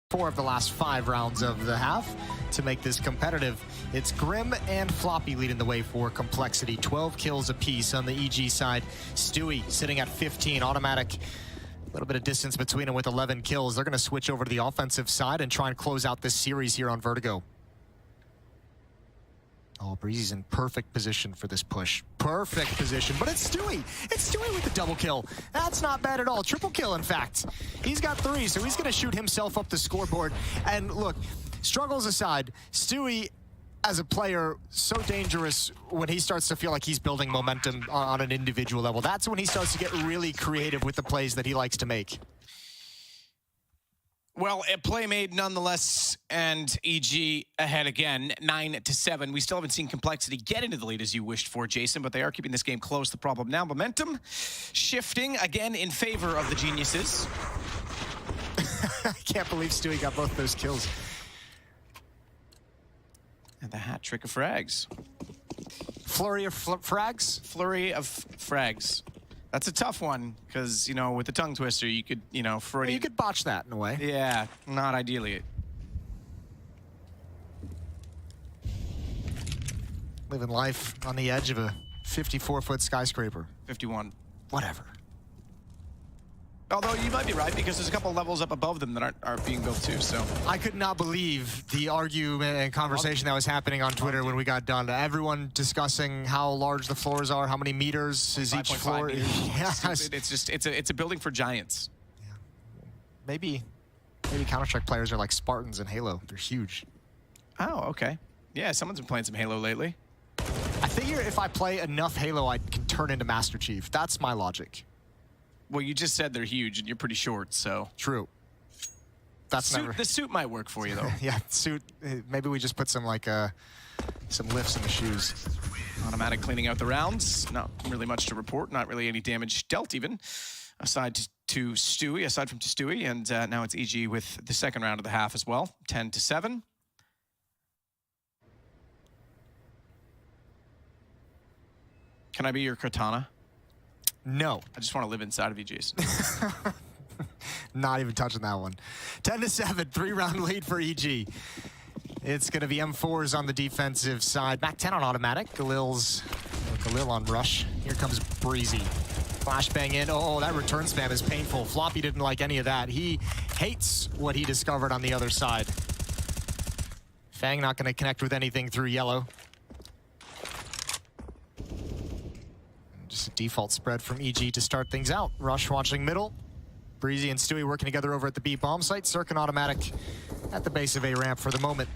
4 of the last 5 rounds of the half to make this competitive. It's Grim and Floppy leading the way for Complexity. 12 kills apiece on the EG side. Stewie sitting at 15, automatic. A little bit of distance between them with 11 kills. They're going to switch over to the offensive side and try and close out this series here on Vertigo. Oh, Breezy's in perfect position for this push. Perfect position, but it's Stewie. It's Stewie with the double kill. That's not bad at all. Triple kill, in fact. He's got 3, so he's going to shoot himself up the scoreboard. And look, struggles aside, Stewie, as a player, so dangerous when he starts to feel like he's building momentum on an individual level. That's when he starts to get really creative with the plays that he likes to make. Well, a play made nonetheless, and EG ahead again, 9-7. We still haven't seen Complexity get into the lead as you wished for, Jason, but they are keeping this game close. The problem now, momentum shifting again in favor of the geniuses. I can't believe Stewie got both those kills. And the hat trick of frags. Flurry of frags? Flurry of frags. That's a tough one, because, you know, with the tongue twister, you could, you know, Freudian... You could botch that in a way. Yeah, not ideally. Living life on the edge of a 54-foot skyscraper. 51. Whatever. Although you might be right, because there's a couple levels up above them that aren't being built too, so... I could not believe the argument and conversation that was happening on Twitter when we got done. Everyone discussing how large the floors are, how many meters is each floor. Yes. It's a building for giants. Yeah. Maybe Counter-Strike players are like Spartans in Halo. They're huge. Oh, okay. Yeah, someone's been playing some Halo lately. I figure if I play enough Halo, I can turn into Master Chief. That's my logic. Well, you just said they're huge, and you're pretty short, so... True. That's never... The suit might work for you, though. Yeah, suit. Maybe we just put some, like, some lifts in the shoes. Automatic cleaning out the rounds. Not really much to report. Not really any damage dealt, even. Aside from Stewie, and now it's EG with the second round of the half as well. 10-7. Can I be your Cortana? No. I just want to live inside of you, Jason. Not even touching that one. 10-7, 3-round lead for EG. It's going to be M4s on the defensive side. Back 10 on automatic. Galil on rush. Here comes Breezy. Flashbang in. Oh, that return spam is painful. Floppy didn't like any of that. He hates what he discovered on the other side. Fang not going to connect with anything through yellow. Just a default spread from EG to start things out. Rush watching middle. Breezy and Stewie working together over at the B bomb site. Circ and automatic at the base of A ramp for the moment.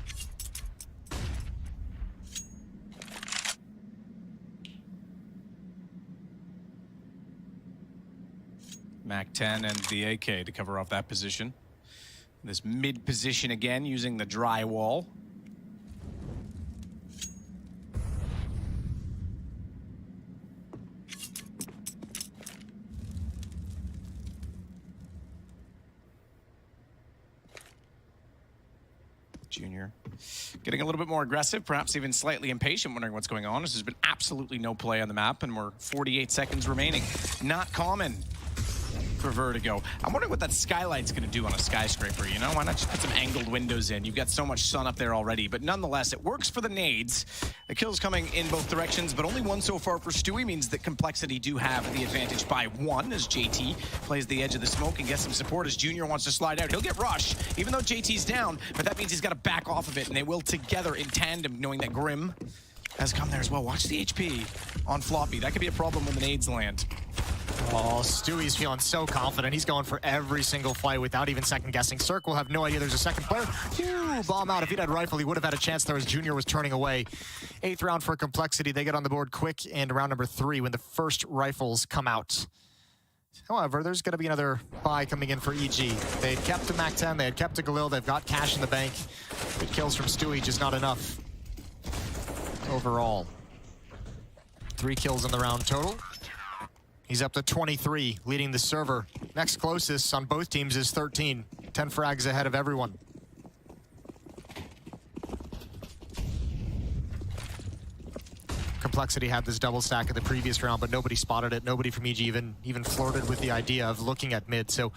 Mac-10 and the AK to cover off that position. This mid position again using the dry wall. Junior getting a little bit more aggressive, perhaps even slightly impatient, wondering what's going on. There's been absolutely no play on the map, and we're 48 seconds remaining. Not common for Vertigo. I'm wondering what that skylight's going to do on a skyscraper, you know? Why not just put some angled windows in? You've got so much sun up there already, but nonetheless, it works for the nades. The kills coming in both directions, but only one so far for Stewie means that Complexity do have the advantage by 1 as JT plays the edge of the smoke and gets some support as Junior wants to slide out. He'll get Rush, even though JT's down, but that means he's got to back off of it, and they will together in tandem, knowing that Grim has come there as well. Watch the HP on Floppy. That could be a problem when the nades land. Oh, Stewie's feeling so confident. He's going for every single fight without even second-guessing. Circ will have no idea there's a second player. Ooh, bomb out. If he'd had rifle, he would have had a chance there as Junior was turning away. 8th round for Complexity. They get on the board quick and round number 3 when the first rifles come out. However, there's going to be another buy coming in for EG. They had kept a Mac-10. They had kept a Galil. They've got cash in the bank. Good kills from Stewie, just not enough overall. 3 kills in the round total. He's up to 23, leading the server. Next closest on both teams is 13. 10 frags ahead of everyone. Complexity had this double stack in the previous round, but nobody spotted it. Nobody from EG even flirted with the idea of looking at mid. So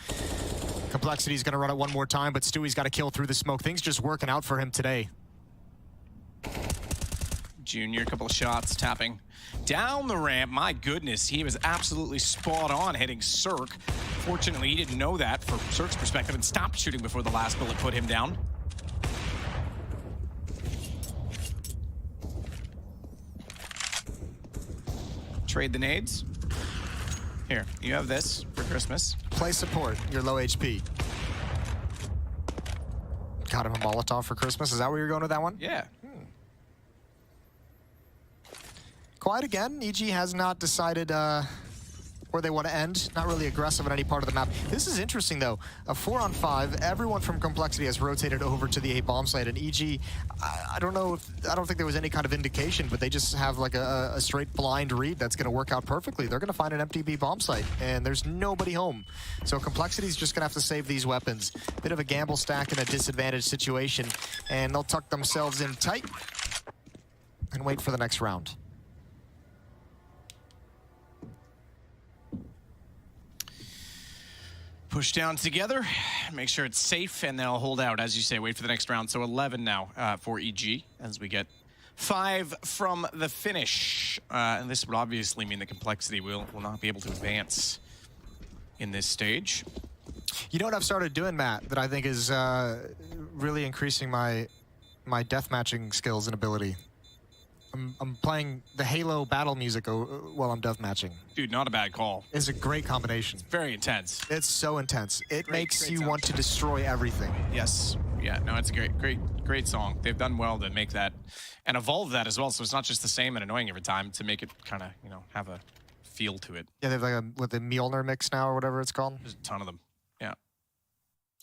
Complexity's gonna run it one more time, but Stewie's got to kill through the smoke. Things just working out for him today. Junior, a couple of shots, tapping down the ramp. My goodness, he was absolutely spot on hitting Cirque. Fortunately, he didn't know that from Cirque's perspective and stopped shooting before the last bullet put him down. Trade the nades. Here, you have this for Christmas. Play support, you're low HP. Got him a Molotov for Christmas. Is that where you're going with that one? Yeah. Quiet again. EG has not decided where they want to end. Not really aggressive on any part of the map. This is interesting, though. A 4-on-5. Everyone from Complexity has rotated over to the A bomb site, and EG, I don't know. I don't think there was any kind of indication, but they just have like a straight blind read that's going to work out perfectly. They're going to find an empty B bomb site, and there's nobody home. So Complexity's just going to have to save these weapons. Bit of a gamble stack in a disadvantaged situation, and they'll tuck themselves in tight and wait for the next round. Push down together, make sure it's safe, and they'll hold out, as you say, wait for the next round. So 11 now for EG, as we get 5 from the finish. And this would obviously mean the Complexity will not be able to advance in this stage. You know what I've started doing, Matt, that I think is really increasing my deathmatching skills and ability? I'm playing the Halo battle music while I'm deathmatching. Dude, not a bad call. It's a great combination. Very intense. It's so intense. It makes you want to destroy everything. Yes. Yeah, no, it's a great song. They've done well to make that and evolve that as well. So it's not just the same and annoying every time, to make it kind of, you know, have a feel to it. Yeah, they have like the Mjolnir mix now or whatever it's called. There's a ton of them. Yeah.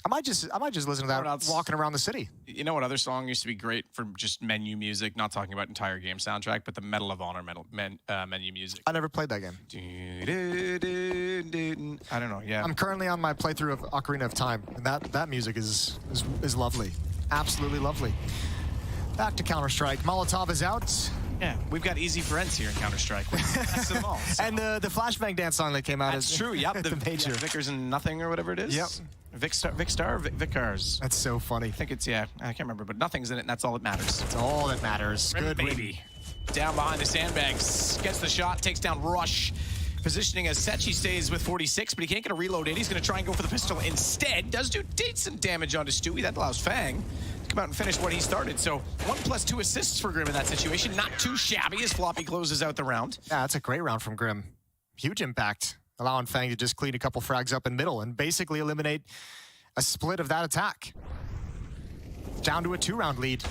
I might just listen to that walking around the city. You know what other song used to be great for just menu music? Not talking about entire game soundtrack, but the Medal of Honor menu music. I never played that game. I don't know. Yeah. I'm currently on my playthrough of Ocarina of Time, and that music is lovely, absolutely lovely. Back to Counter-Strike. Molotov is out. Yeah, we've got easy friends here in Counter-Strike. So. And the flashbang dance song that came out is true. Yep, the major Vickers and Nothing or whatever it is. Yep. Vickers. That's so funny. I think it's, yeah, I can't remember, but Nothing's in it, and that's all that matters. That's all that matters. Good baby. Down behind the sandbags, gets the shot, takes down Rush. Positioning as Sechi stays with 46, but he can't get a reload in. He's going to try and go for the pistol instead. Does do decent damage onto Stewie. That allows Fang to come out and finish what he started. So 1+2 assists for Grim in that situation. Not too shabby as Floppy closes out the round. Yeah, that's a great round from Grim. Huge impact, allowing Fang to just clean a couple frags up in middle and basically eliminate a split of that attack. Down to a 2-round lead.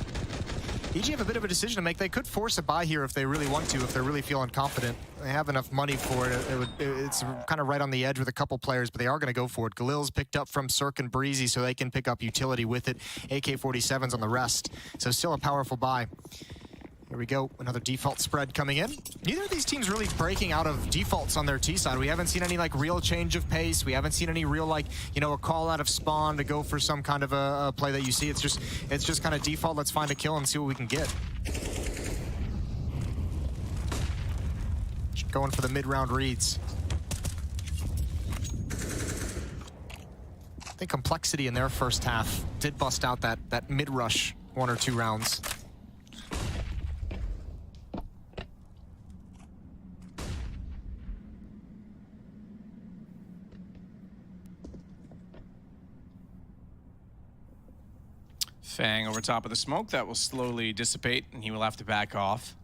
EG have a bit of a decision to make. They could force a buy here if they really want to, if they're really feeling confident. They have enough money for it. It's kind of right on the edge with a couple players, but they are going to go for it. Galil's picked up from Cirque and Breezy, so they can pick up utility with it. AK-47s on the rest, so still a powerful buy. Here we go, another default spread coming in. Neither of these teams really breaking out of defaults on their T side. We haven't seen any like real change of pace. We haven't seen any real like, you know, a call out of spawn to go for some kind of a play that you see. It's just kind of default. Let's find a kill and see what we can get. Going for the mid-round reads. I think Complexity in their first half did bust out that mid-rush 1 or 2 rounds. Fang over top of the smoke. That will slowly dissipate, and he will have to back off.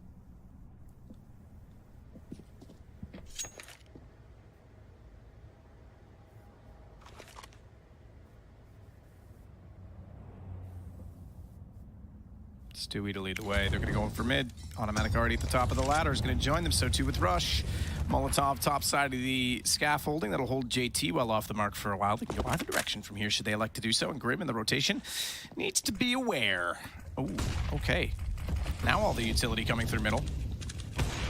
Stewie to lead the way. They're going to go in for mid. Automatic already at the top of the ladder is going to join them, so too with Rush. Molotov top side of the scaffolding. That'll hold JT well off the mark for a while. They can go either direction from here should they elect to do so. And Grim in the rotation needs to be aware. Oh, okay. Now all the utility coming through middle.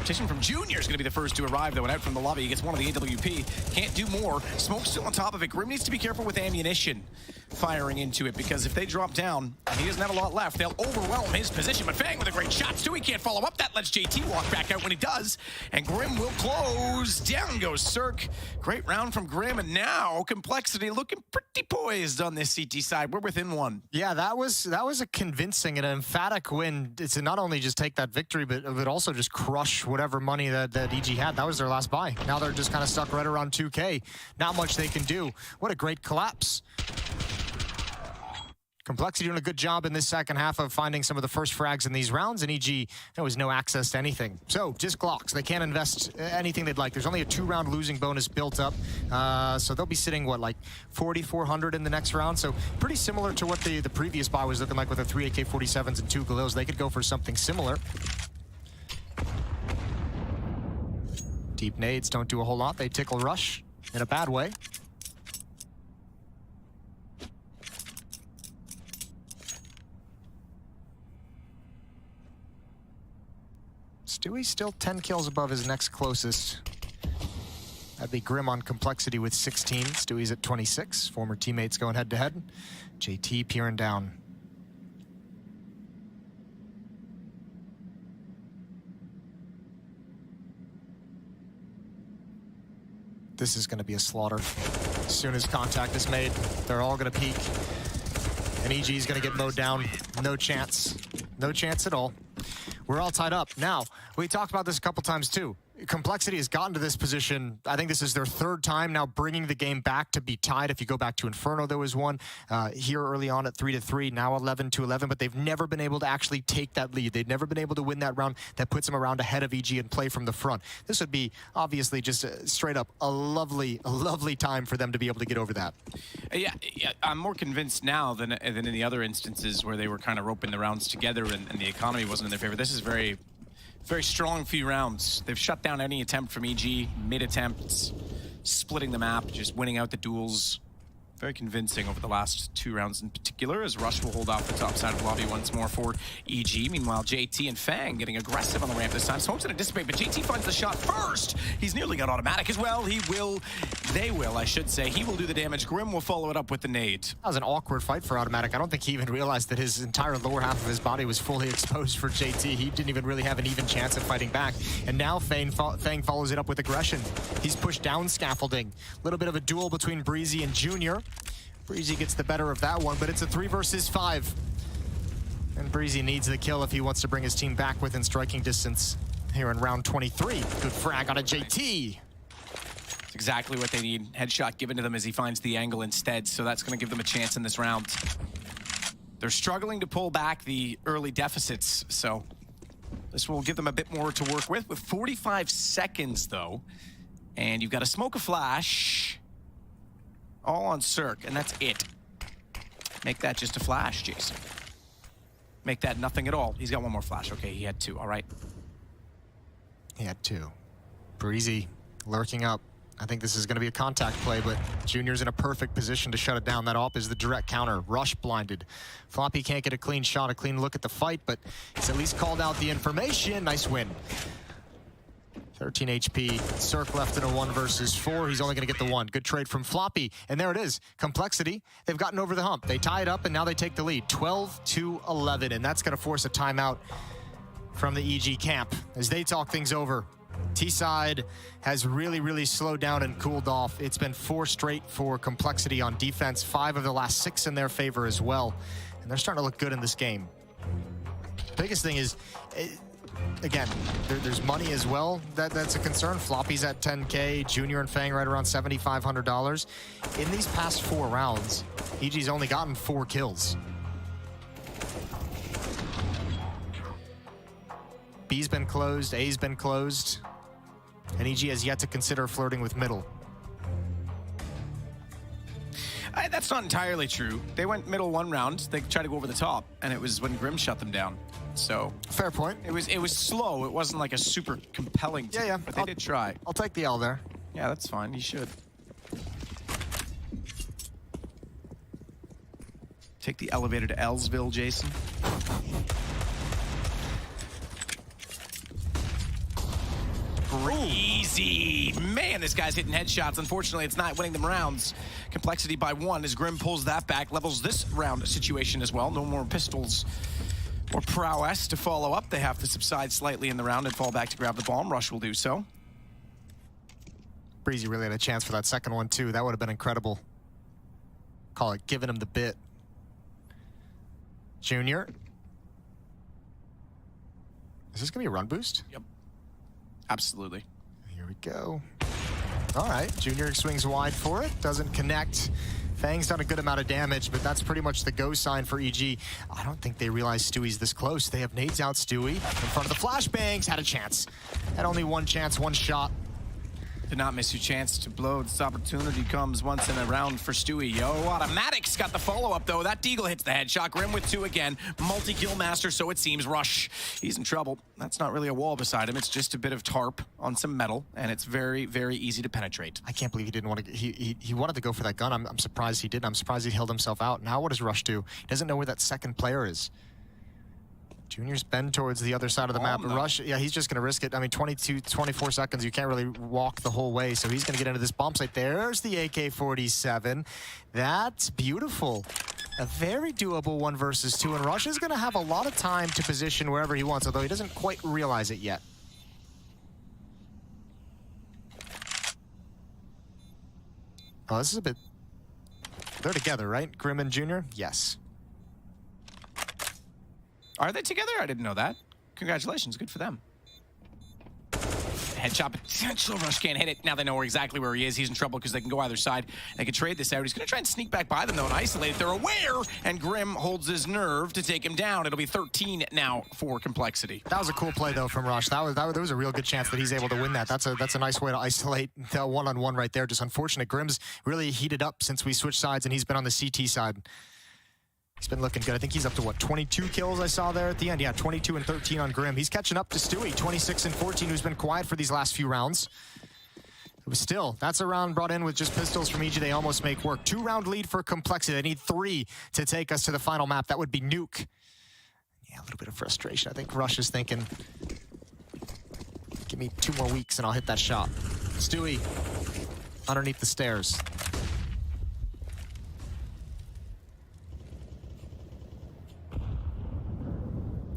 competition from Junior is going to be the first to arrive, though, and out from the lobby. He gets one of the AWP. Can't do more. Smoke's still on top of it. Grim needs to be careful with ammunition firing into it, because if they drop down and he doesn't have a lot left, they'll overwhelm his position. But Fang with a great shot. Stewie can't follow up. That lets JT walk back out when he does, and Grim will close. Down goes Cirque. Great round from Grim, and now Complexity looking pretty poised on this CT side. We're within one. Yeah, that was a convincing and an emphatic win. It's to not only just take that victory, but also just crush whatever money that EG had. That was their last buy. Now they're just kind of stuck right around 2K. Not much they can do. What a great collapse. Complexity doing a good job in this second half of finding some of the first frags in these rounds, and EG, there was no access to anything. So, just Glocks. They can't invest anything they'd like. There's only a 2-round losing bonus built up, so they'll be sitting, what, like 4,400 in the next round? So, pretty similar to what the previous buy was looking like with the 3 AK-47s and 2 Galils. They could go for something similar. Deep nades don't do a whole lot. They tickle rush in a bad way. Stewie's still 10 kills above his next closest. That'd be Grim on Complexity with 16. Stewie's at 26. Former teammates going head-to-head. JT peering down. This is going to be a slaughter. As soon as contact is made, they're all going to peek. And EG is going to get mowed down. No chance. No chance at all. We're all tied up. Now, we talked about this a couple times too. Complexity has gotten to this position. I think this is their third time now bringing the game back to be tied. If you go back to Inferno, there was one here early on at 3-3, now 11-11, but they've never been able to actually take that lead. They've never been able to win that round that puts them around ahead of EG and play from the front. This would be obviously just straight up a lovely time for them to be able to get over that. Yeah, I'm more convinced now than in the other instances where they were kind of roping the rounds together and the economy wasn't in their favor. This is very strong few rounds. They've shut down any attempt from EG, mid-attempts, splitting the map, just winning out the duels. Very convincing over the last 2 rounds in particular, as Rush will hold off the top side of the lobby once more for EG. Meanwhile, JT and Fang getting aggressive on the ramp this time. Smoke's gonna dissipate, but JT finds the shot first. He's nearly got automatic as well. They will, I should say. He will do the damage. Grim will follow it up with the nade. That was an awkward fight for automatic. I don't think he even realized that his entire lower half of his body was fully exposed for JT. He didn't even really have an even chance of fighting back. And now Fang follows it up with aggression. He's pushed down scaffolding. A little bit of a duel between Breezy and Junior. Breezy gets the better of that one, but it's a 3 versus 5. And Breezy needs the kill if he wants to bring his team back within striking distance here in round 23. Good frag on a JT. It's exactly what they need. Headshot given to them as he finds the angle instead, so that's going to give them a chance in this round. They're struggling to pull back the early deficits, so this will give them a bit more to work with 45 seconds, though. And you've got to smoke a flash. All on Cirque, and that's it. Make that just a flash, Jason. Make that nothing at all. He's got one more flash. Okay, he had 2, all right. He had 2. Breezy lurking up. I think this is going to be a contact play, but Junior's in a perfect position to shut it down. That op is the direct counter. Rush blinded. Floppy can't get a clean shot, a clean look at the fight, but he's at least called out the information. Nice win. 13 HP. Cirque left in a 1 versus 4. He's only going to get the 1. Good trade from Floppy. And there it is. Complexity. They've gotten over the hump. They tie it up, and now they take the lead. 12-11. And that's going to force a timeout from the EG camp as they talk things over. T-side has really slowed down and cooled off. It's been 4 straight for Complexity on defense. 5 of the last 6 in their favor as well. And they're starting to look good in this game. Biggest thing is... Again, there's money as well that's a concern. Floppy's at 10K, Junior and Fang right around $7,500. In these past 4 rounds, EG's only gotten 4 kills. B's been closed, A's been closed, and EG has yet to consider flirting with middle. That's not entirely true. They went middle 1 round. They tried to go over the top, and it was when Grim shut them down. So fair point. It was slow. It wasn't like a super compelling team, yeah. But they did try. I'll take the L there. Yeah, that's fine. You should. Take the elevator to Ellsville, Jason. Breezy. Man, this guy's hitting headshots. Unfortunately, it's not winning them rounds. Complexity by 1 as Grim pulls that back, levels this round situation as well. No more pistols or prowess to follow up. They have to subside slightly in the round and fall back to grab the bomb. Rush will do so. Breezy really had a chance for that second one, too. That would have been incredible. Call it giving him the bit. Junior. Is this going to be a run boost? Yep. Absolutely. Here we go. All right. Junior swings wide for it. Doesn't connect. Fang's done a good amount of damage, but that's pretty much the go sign for EG. I don't think they realize Stewie's this close. They have nades out Stewie in front of the flashbangs. Had a chance. Had only one chance, one shot. Did not miss your chance to blow. This opportunity comes once in a round for Stewie. Yo, Automatic's got the follow-up, though. That Deagle hits the headshot. Grim with 2 again. Multi-kill master, so it seems. Rush, he's in trouble. That's not really a wall beside him. It's just a bit of tarp on some metal, and it's very, very easy to penetrate. I can't believe he didn't want to. He wanted to go for that gun. I'm surprised he didn't. I'm surprised he held himself out. Now what does Rush do? He doesn't know where that second player is. Junior's bend towards the other side of the map. Rush, yeah, he's just going to risk it. I mean, 24 seconds, you can't really walk the whole way, so he's going to get into this bomb site. There's the AK-47. That's beautiful. A very doable 1 versus 2, and Rush is going to have a lot of time to position wherever he wants, although he doesn't quite realize it yet. Oh, this is a bit... They're together, right? Grim and Junior? Yes. Are they together? I didn't know that. Congratulations, good for them. Headshot potential. Rush can't hit it. Now they know exactly where he is. He's in trouble because they can go either side. They can trade this out. He's going to try and sneak back by them, though, and isolate it. They're aware, and Grim holds his nerve to take him down. It'll be 13 now for Complexity. That was a cool play, though, from Rush. There was a real good chance that he's able to win that. That's a nice way to isolate the one-on-one right there. Just unfortunate. Grim's really heated up since we switched sides, and he's been on the CT side. He's been looking good. I think he's up to, what, 22 kills I saw there at the end? Yeah, 22 and 13 on Grim. He's catching up to Stewie, 26 and 14, who's been quiet for these last few rounds. But still, that's a round brought in with just pistols from EG. They almost make work. 2-round lead for Complexity. They need 3 to take us to the final map. That would be Nuke. Yeah, a little bit of frustration. I think Rush is thinking, give me 2 more weeks and I'll hit that shot. Stewie, underneath the stairs.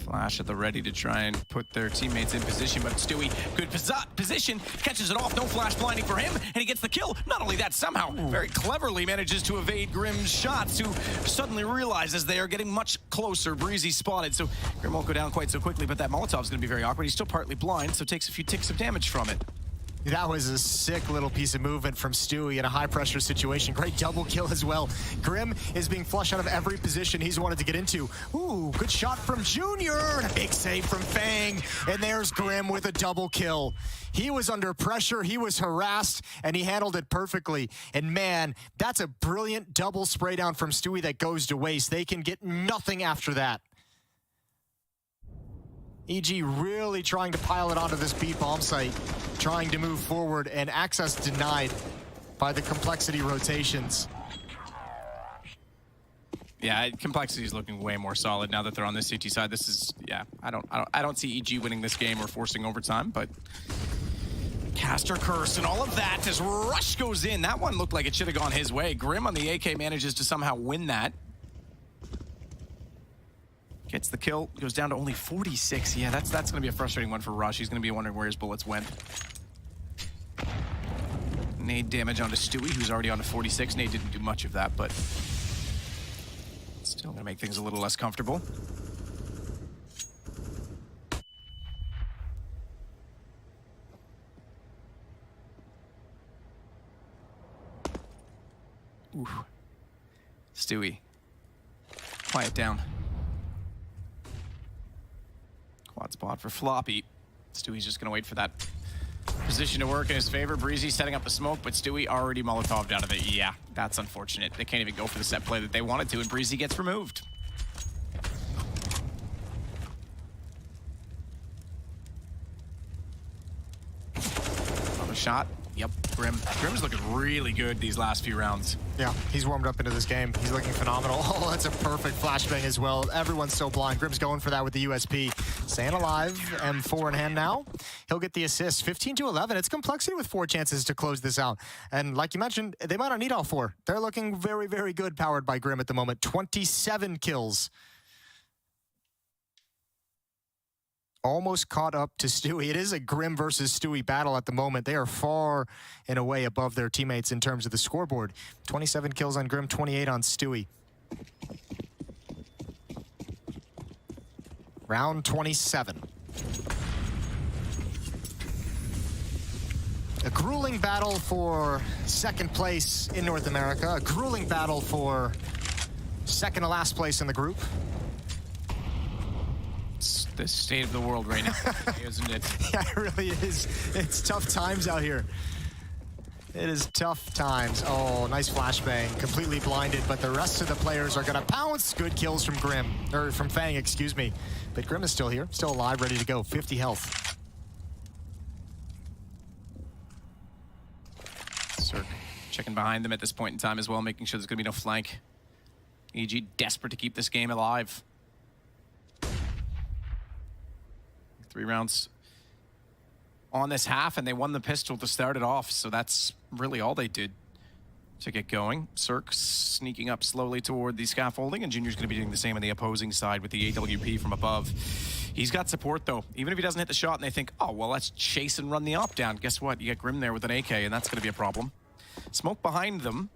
Flash at the ready to try and put their teammates in position, but Stewie, good position, catches it off, no flash blinding for him, and he gets the kill. Not only that, somehow, very cleverly manages to evade Grim's shots, who suddenly realizes they are getting much closer. Breezy spotted, so Grim won't go down quite so quickly, but that Molotov's gonna be very awkward. He's still partly blind, so takes a few ticks of damage from it. That was a sick little piece of movement from Stewie in a high-pressure situation. Great double kill as well. Grim is being flushed out of every position he's wanted to get into. Ooh, good shot from Junior, and a big save from Fang. And there's Grim with a double kill. He was under pressure, he was harassed, and he handled it perfectly. And man, that's a brilliant double spray down from Stewie that goes to waste. They can get nothing after that. EG really trying to pile it onto this B bomb site, trying to move forward, and access denied by the Complexity rotations. Yeah, Complexity is looking way more solid now that they're on this CT side. This is, yeah, I don't see EG winning this game or forcing overtime, but caster curse and all of that as Rush goes in. That one looked like it should have gone his way. Grim on the AK manages to somehow win that. Gets the kill, goes down to only 46. Yeah, that's going to be a frustrating one for Rush. He's going to be wondering where his bullets went. Nade damage onto Stewie, who's already on to 46. Nade didn't do much of that, but still going to make things a little less comfortable. Ooh. Stewie, quiet down. Quad spot for Floppy. Stewie's just gonna wait for that position to work in his favor. Breezy setting up the smoke, but Stewie already Molotov'd out of it. Yeah, that's unfortunate. They can't even go for the set play that they wanted to, and Breezy gets removed. Another shot. Yep, Grim's looking really good these last few rounds. Yeah, he's warmed up into this game. He's looking phenomenal. Oh, that's a perfect flashbang as well. Everyone's so blind. Grim's going for that with the USP. Staying alive, M4 in hand now. He'll get the assist. 15-11. It's complexity with 4 chances to close this out. And like you mentioned, they might not need all 4. They're looking very, very good powered by Grim at the moment. 27 kills. Almost caught up to Stewie. It is a Grim versus Stewie battle at the moment. They are far and away above their teammates in terms of the scoreboard. 27 kills on Grim, 28 on Stewie. Round 27. A grueling battle for second place in North America. A grueling battle for second to last place in the group. It's the state of the world right now, isn't it? Yeah, it really is. It's tough times out here. It is tough times. Oh, nice flashbang. Completely blinded, but the rest of the players are going to pounce. Good kills from Grim, or from Fang, excuse me. But Grim is still here, still alive, ready to go. 50 health. Cirque checking behind them at this point in time as well, making sure there's going to be no flank. EG desperate to keep this game alive. 3 rounds on this half, and they won the pistol to start it off, so that's really all they did to get going. Cirque sneaking up slowly toward the scaffolding, and Junior's going to be doing the same on the opposing side with the AWP from above. He's got support, though. Even if he doesn't hit the shot and they think, oh, well, let's chase and run the op down. Guess what? You get Grim there with an AK, and that's going to be a problem. Smoke behind them.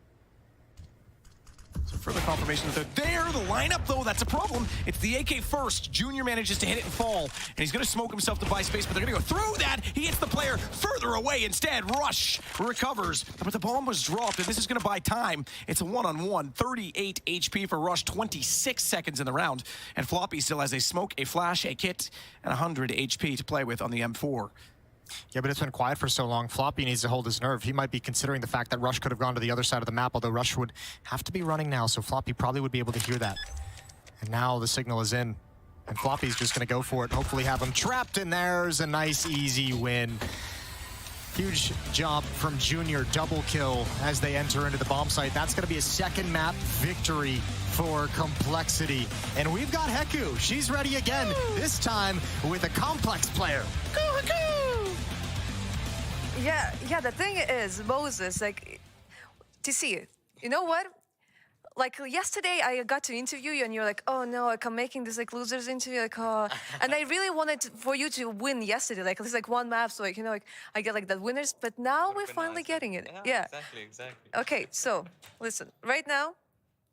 So further confirmation that they're there. The lineup, though, that's a problem. It's the AK first. Junior manages to hit it and fall, and he's going to smoke himself to buy space, but they're going to go through that. He hits the player further away instead. Rush recovers, but the bomb was dropped, and this is going to buy time. It's a one-on-one. 38 HP for Rush, 26 seconds in the round, and Floppy still has a smoke, a flash, a kit, and 100 HP to play with on the M4. Yeah, but it's been quiet for so long. Floppy needs to hold his nerve. He might be considering the fact that Rush could have gone to the other side of the map, although Rush would have to be running now, so Floppy probably would be able to hear that. And now the signal is in, and Floppy's just going to go for it, hopefully have him trapped, and there's a nice, easy win. Huge job from Junior, double kill as they enter into the bomb site. That's going to be a second map victory for Complexity. And we've got Heku. She's ready again, this time with a complex player. Go, Heku! Yeah, the thing is, Moses, like, TC, you know what? Like, yesterday I got to interview you and you're like, oh no, like, I'm making this, like, losers interview, like, oh. And I really wanted for you to win yesterday, like, it's like one map, so, like, you know, like, I get, like, that winners, but now we're finally getting it. Yeah. Exactly. Okay, so, listen, right now,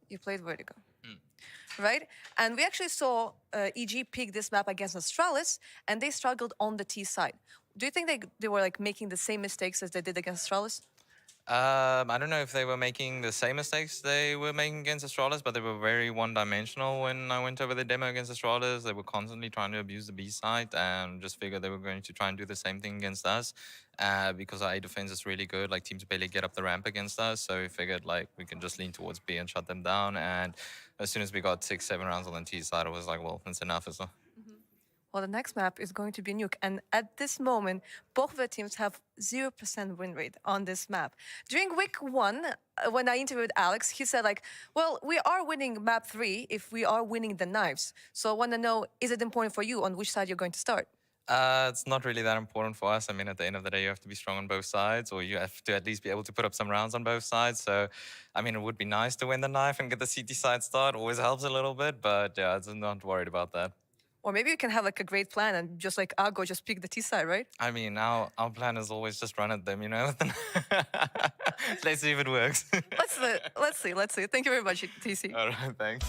you played Vertigo, right? And we actually saw EG pick this map against Astralis, and they struggled on the T side. Do you think they were, like, making the same mistakes as they did against Astralis? I don't know if they were making the same mistakes they were making against Astralis, but they were very one-dimensional when I went over the demo against Astralis. They were constantly trying to abuse the B side, and just figured they were going to try and do the same thing against us because our A defense is really good. Like, teams barely get up the ramp against us, so we figured, like, we can just lean towards B and shut them down. And as soon as we got 6-7 rounds on the T side, I was like, well, that's enough. Well, the next map is going to be Nuke, and at this moment, both of the teams have 0% win rate on this map. During week 1, when I interviewed Alex, he said, like, well, we are winning map 3 if we are winning the knives. So I want to know, is it important for you on which side you're going to start? It's not really that important for us. I mean, at the end of the day, you have to be strong on both sides, or you have to at least be able to put up some rounds on both sides. So, I mean, it would be nice to win the knife and get the CT side start. Always helps a little bit, but yeah, I'm not worried about that. Or maybe you can have, like, a great plan and just, like, Argo, just pick the T side, right? I mean, our plan is always just run at them, you know? Let's see if it works. Let's see. Thank you very much, TC. All right, thanks.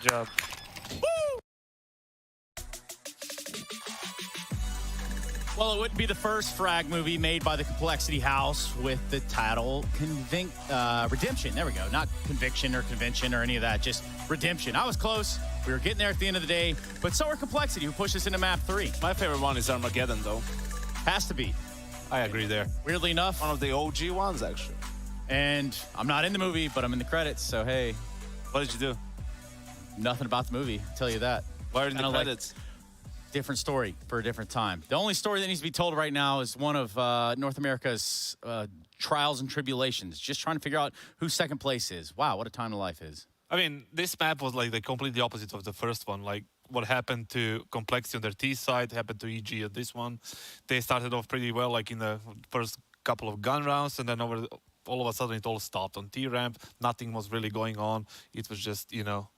job. Well, it wouldn't be the first frag movie made by the Complexity House with the title Redemption. There we go. Not Conviction or Convention or any of that, just Redemption. I was close. We were getting there at the end of the day, but so are Complexity, who pushed us into map 3. My favorite one is Armageddon, though. Has to be. I agree there. Weirdly enough. One of the OG ones, actually. And I'm not in the movie, but I'm in the credits, so hey. What did you do? Nothing about the movie, I'll tell you that. Why are in the Kinda like- credits? Different story for a different time. The only story that needs to be told right now is one of North America's trials and tribulations, just trying to figure out who second place is. Wow, what a time of life is. I mean, this map was like the completely opposite of the first one. Like what happened to Complexity on their T side happened to EG at this one. They started off pretty well, like in the first couple of gun rounds, and then all of a sudden it all stopped on T ramp. Nothing was really going on. It was just, you know,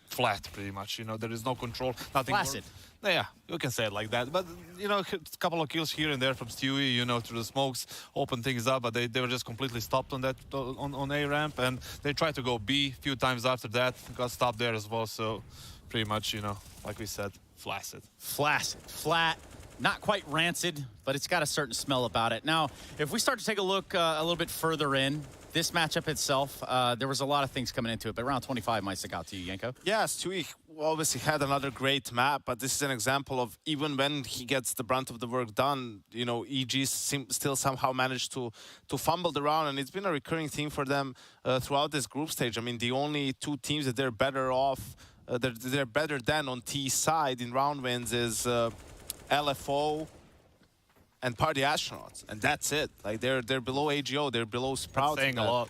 flat pretty much. You know, there is no control. Nothing. Flaccid. Yeah, you can say it like that. But, you know, a couple of kills here and there from Stewie, you know, through the smokes, open things up, but they were just completely stopped on that on A ramp, and they tried to go B a few times after that, got stopped there as well. So pretty much, you know, like we said, flaccid. Flaccid, flat, not quite rancid, but it's got a certain smell about it. Now, if we start to take a look a little bit further in, this matchup itself, there was a lot of things coming into it, but round 25 might stick out to you, Yanko. Yeah, Stewie obviously had another great map, but this is an example of even when he gets the brunt of the work done, you know, EG still somehow managed to fumble the round, and it's been a recurring theme for them throughout this group stage. I mean, the only two teams that they're better off, they're better than on T side in round wins is LFO and Party Astronauts, and that's it. Like they're below AGO, they're below Sprout. Saying a lot.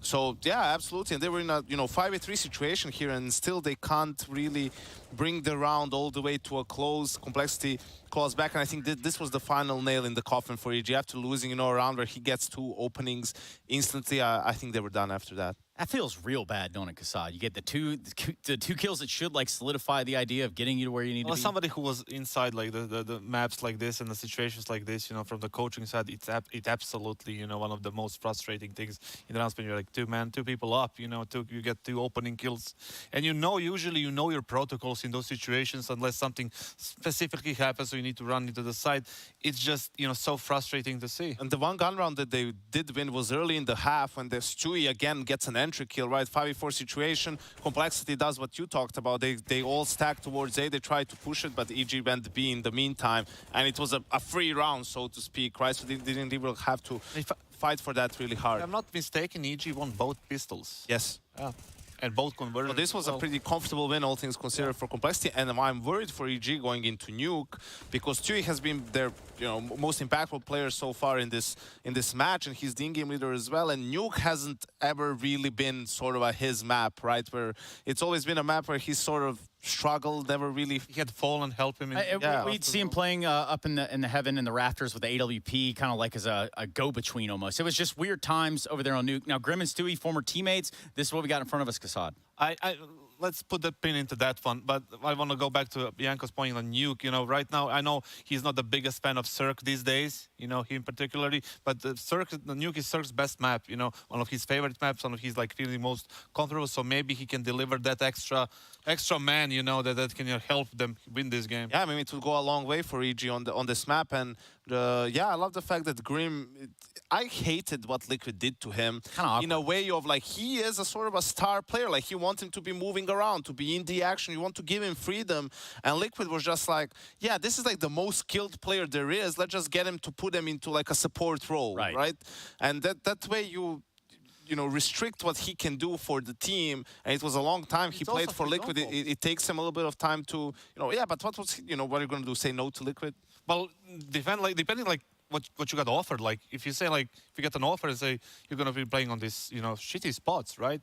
So yeah, absolutely, and they were in a 5v3 situation here, and still they can't really bring the round all the way to a close. Complexity claws back, and I think this was the final nail in the coffin for EG. After losing, a round where he gets 2 openings instantly, I think they were done after that. That feels real bad, don't it, Kassad? You get the two kills that should like solidify the idea of getting you to where you need to be. Somebody who was inside like the maps like this and the situations like this, you know, from the coaching side, it's absolutely, you know, one of the most frustrating things in the rounds when you're like two people up, you know, you get 2 opening kills, and usually you know your protocols in those situations unless something specifically happens, so you need to run into the side. It's just, you know, so frustrating to see. And the one gun round that they did win was early in the half when the Stewie again gets an entry kill, right? 5v4 situation. Complexity does what you talked about. They all stack towards A. They tried to push it, but EG went B in the meantime. And it was a free round, so to speak, right? So they didn't even have to fight for that really hard. If I'm not mistaken, EG won both pistols. Yes. Yeah. And both converted. So this was a pretty comfortable win, all things considered, for Complexity. And I'm worried for EG going into Nuke, because Stewie has been their most impactful player so far in this match, and he's the in-game leader as well. And Nuke hasn't ever really been sort of his map, right? Where it's always been a map where he's sort of struggled, never really. He had Fallen help him. We'd see him playing up in the heaven in the rafters with the AWP, kind of like as a go-between almost. It was just weird times over there on Nuke. Now, Grim and Stewie, former teammates. This is what we got in front of us, Kassad. Let's put the pin into that one, but I want to go back to Bianco's point on Nuke. You know, right now, I know he's not the biggest fan of Cirque these days, you know, him particularly, but the Nuke is Cirque's best map, you know, one of his favorite maps, one of his, like, really most comfortable, so maybe he can deliver that extra man, you know, that can help them win this game. Yeah, I mean, it will go a long way for EG on this map, and yeah, I love the fact that Grim, I hated what Liquid did to him in a way of, like, he is a sort of a star player. Like, you want him to be moving around, to be in the action. You want to give him freedom. And Liquid was just like, yeah, this is like the most skilled player there is. Let's just get him to put him into like a support role, right? And that way you restrict what he can do for the team. And it was a long time he played for Liquid. It takes him a little bit of time to, yeah, but what was, what are you going to do? Say no to Liquid? Well, depending like what you got offered. Like if you say like if you get an offer and say you're gonna be playing on this shitty spots, right?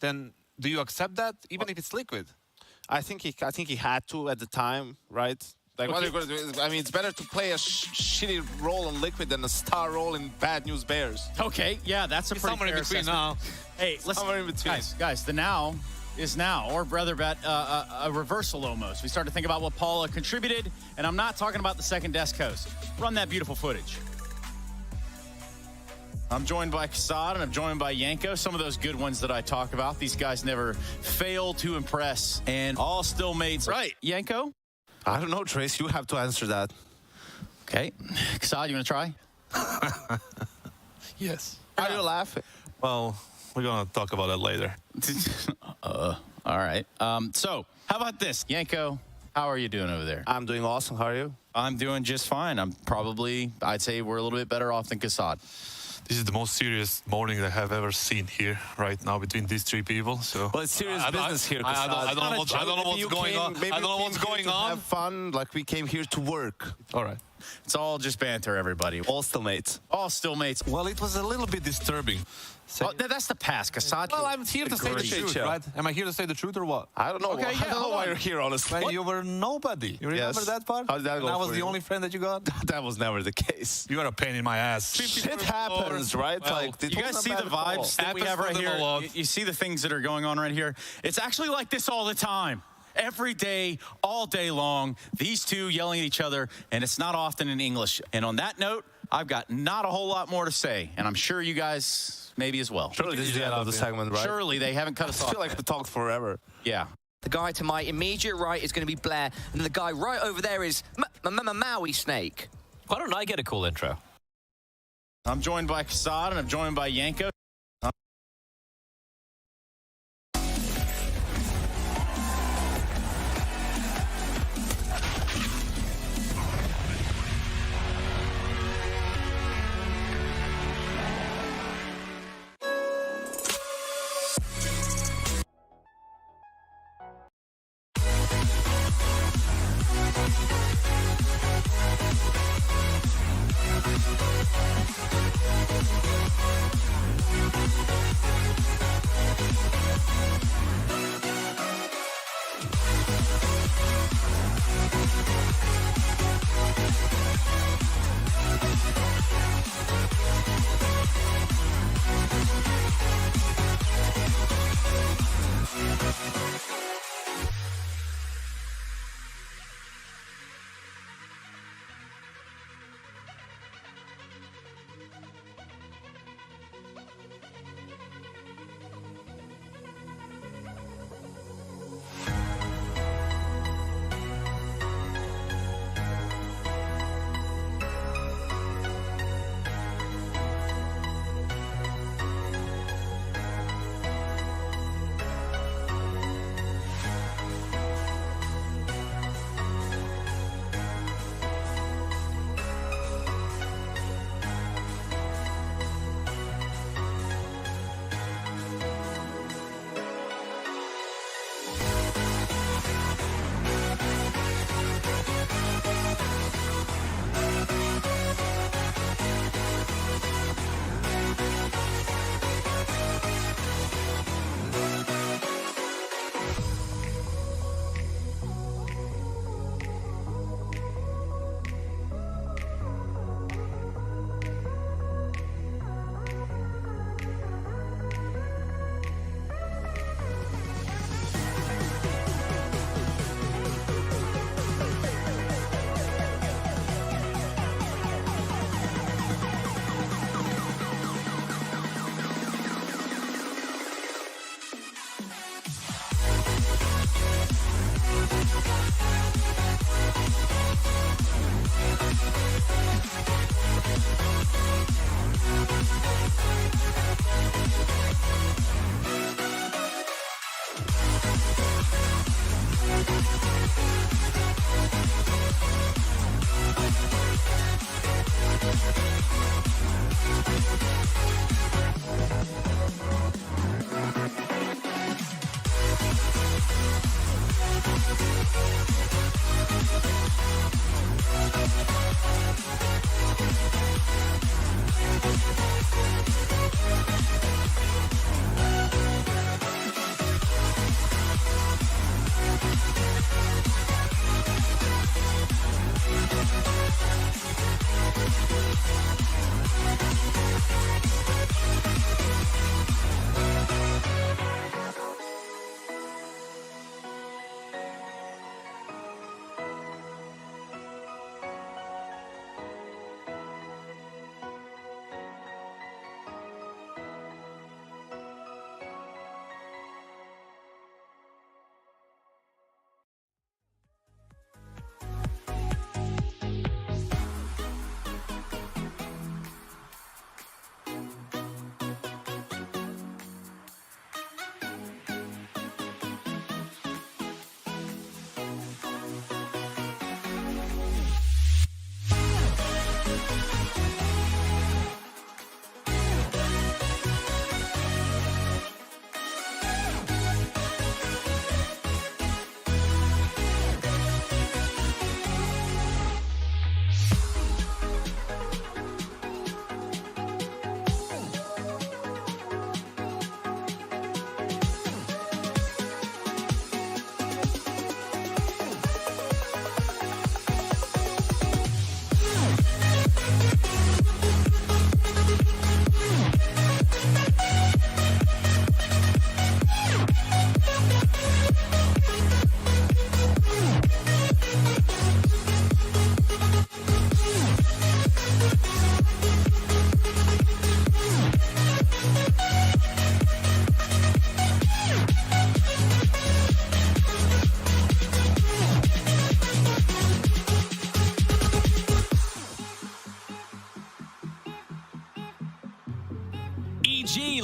Then do you accept that even if it's Liquid? I think he had to at the time, right? Like what are you gonna do? I mean, it's better to play a shitty role on Liquid than a star role in Bad News Bears. Okay, yeah, that's a pretty somewhere fair in between assessment. now. Hey, listen, Somewhere in between. guys, the now is now, or rather a reversal almost. We start to think about what Paula contributed, and I'm not talking about the second desk host. Run that beautiful footage. I'm joined by Kasad and I'm joined by Yanko. Some of those good ones that I talk about. These guys never fail to impress, and all still mates. Right, Yanko? I don't know, Trace. You have to answer that. Okay. Kasad, you want to try? Yes. Are you laughing? Well, we're gonna talk about that later. All right. So, how about this? Yanko, how are you doing over there? I'm doing awesome. How are you? I'm doing just fine. I'd say we're a little bit better off than Kasad. This is the most serious morning I have ever seen here right now between these three people. So Well, it's serious business here. I don't know what's going on. I don't know what's going on. Have fun. Like we came here to work. All right. It's all just banter, everybody. All still mates. All still mates. Well, it was a little bit disturbing. Oh, that's the past, Kasad. Well, I'm here to say the Great truth, show. right? Am I here to say the truth or what? I don't know. Okay, I yeah, don't know hold why on. you're here, honestly. Man, you were nobody. You remember Yes. that part? How did that go And I was for the you? only friend that you got. That was never the case. You are a pain in my ass. Shit happens, right? Well, like it You guys wasn't see a the bad call. vibes that we have right Happens for them here? a lot. You see the things that are going on right here? It's actually like this all the time. Every day, all day long, these two yelling at each other, and it's not often in English. And on that note, I've got not a whole lot more to say, and I'm sure you guys maybe as well. Surely this is the end of the segment, right? Surely they haven't cut us I off. feel like we talked forever. Yeah. The guy to my immediate right is going to be Blair, and the guy right over there is Maui Snake. Why don't I get a cool intro? I'm joined by Kasad and I'm joined by Yanko.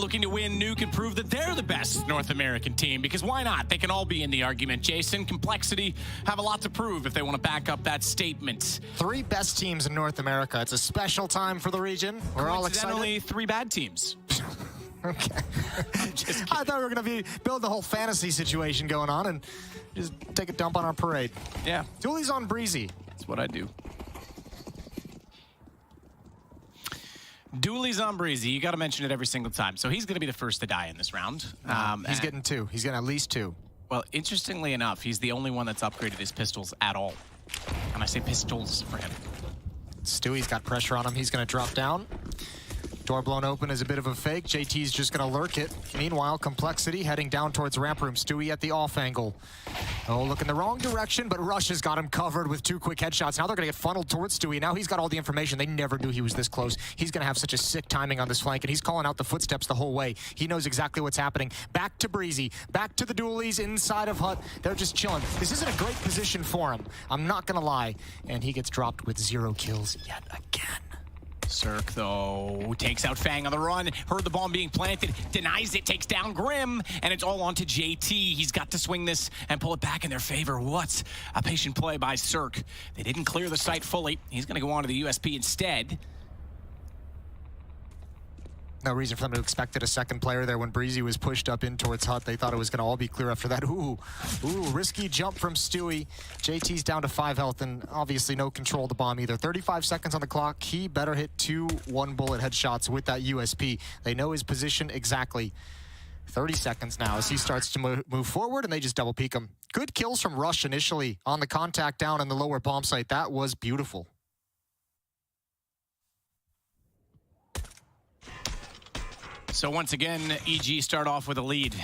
looking to win Nuke and prove that they're the best North American team, because why not? They can all be in the argument. Jason, Complexity have a lot to prove if they want to back up that statement. 3 best teams in North America. It's a special time for the region. We're all excited. Coincidentally, 3 bad teams. Okay. I thought we were going to build the whole fantasy situation going on and just take a dump on our parade. Yeah. Dooley's on Breezy. That's what I do. Dooley's on Breezy. You got to mention it every single time. So he's going to be the first to die in this round. He's getting 2. He's getting at least 2. Well, interestingly enough, he's the only one that's upgraded his pistols at all. And I say pistols for him. Stewie's got pressure on him. He's going to drop down. Door blown open is a bit of a fake. JT's just going to lurk it. Meanwhile, Complexity heading down towards ramp room. Stewie at the off angle. Oh, look in the wrong direction, but Rush has got him covered with 2 quick headshots. Now they're going to get funneled towards Stewie. Now he's got all the information. They never knew he was this close. He's going to have such a sick timing on this flank, and he's calling out the footsteps the whole way. He knows exactly what's happening. Back to Breezy. Back to the Doolies inside of Hut. They're just chilling. This isn't a great position for him. I'm not going to lie. And he gets dropped with 0 kills yet again. Cirque, though, takes out Fang on the run. Heard the bomb being planted, denies it, takes down Grim, and it's all on to JT. He's got to swing this and pull it back in their favor. What a patient play by Cirque. They didn't clear the site fully. He's going to go on to the USP instead. No reason for them to expect a second player there when Breezy was pushed up in towards Hut. They thought it was going to all be clear after that. Ooh, risky jump from Stewie. JT's down to 5 health and obviously no control of the bomb either. 35 seconds on the clock. He better hit 2 one-bullet headshots with that USP. They know his position exactly. 30 seconds now as he starts to move forward, and they just double peek him. Good kills from Rush initially on the contact down in the lower bomb site. That was beautiful. So once again, EG start off with a lead.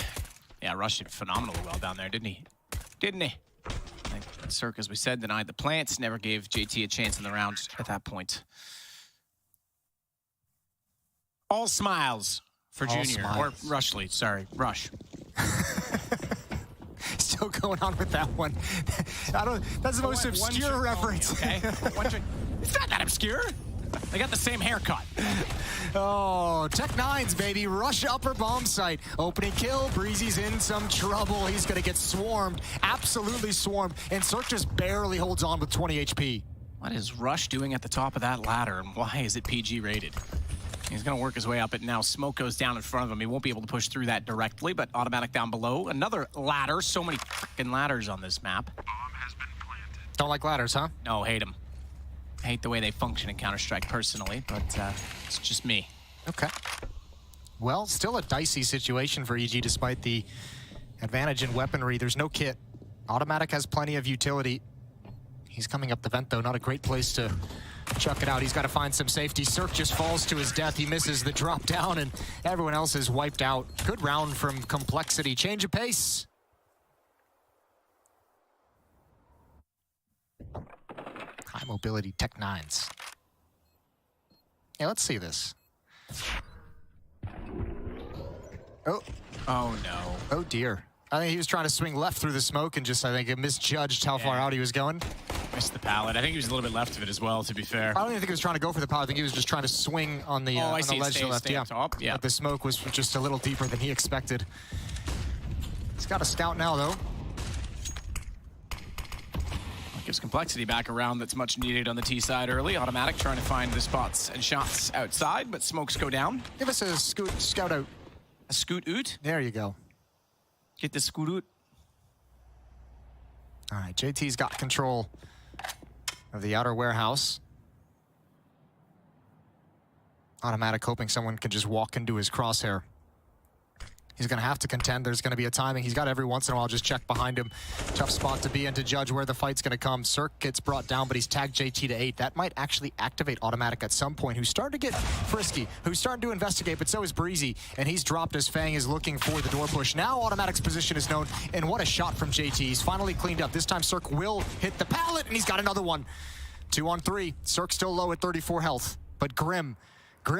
Yeah, Rush did phenomenally well down there, didn't he? Didn't he? Cirque, as we said, denied the plants, never gave JT a chance in the round at that point. All smiles for All Junior, smiles. or Rush lead, sorry, Rush. Still going on with that one. That's the most obscure reference. Okay? It's not that obscure. They got the same haircut. Oh, Tech-9s, baby. Rush upper bomb site. Opening kill. Breezy's in some trouble. He's going to get swarmed. Absolutely swarmed. And Cirque just barely holds on with 20 HP. What is Rush doing at the top of that ladder, and why is it PG rated? He's going to work his way up it now. Smoke goes down in front of him. He won't be able to push through that directly, but automatic down below. Another ladder. So many fucking ladders on this map. Bomb has been planted. Don't like ladders, huh? No, hate them. Hate the way they function in Counter-Strike personally, but it's just me. Okay. Well, still a dicey situation for EG despite the advantage in weaponry. There's no kit. Automatic has plenty of utility. He's coming up the vent, though. Not a great place to chuck it out. He's got to find some safety. Cirque just falls to his death. He misses the drop down, and everyone else is wiped out. Good round from Complexity. Change of pace. High mobility Tech-9s. Yeah, let's see this. Oh. Oh, no. Oh, dear. I think he was trying to swing left through the smoke and just, I think, it misjudged how far out he was going. Missed the pallet. I think he was a little bit left of it as well, to be fair. I don't even think he was trying to go for the pallet. I think he was just trying to swing on the, on the ledge to the left. Yeah. Top. Yeah. But the smoke was just a little deeper than he expected. He's got a scout now, though. Gives Complexity back around that's much needed on the T side early. Automatic trying to find the spots and shots outside, but smokes go down. Give us a scout out. A scoot oot. There you go. Get the scoot oot. All right, JT's got control of the outer warehouse. Automatic hoping someone can just walk into his crosshair. He's going to have to contend. There's going to be a timing. He's got every once in a while just check behind him. Tough spot to be in to judge where the fight's going to come. Cirque gets brought down, but he's tagged JT to 8. That might actually activate Automatic at some point, who's starting to get frisky, who's starting to investigate, but so is Breezy, and he's dropped as Fang is looking for the door push. Now Automatic's position is known, and what a shot from JT. He's finally cleaned up. This time Cirque will hit the pallet, and he's got another one. 2 on 3. Cirque still low at 34 health, but Grim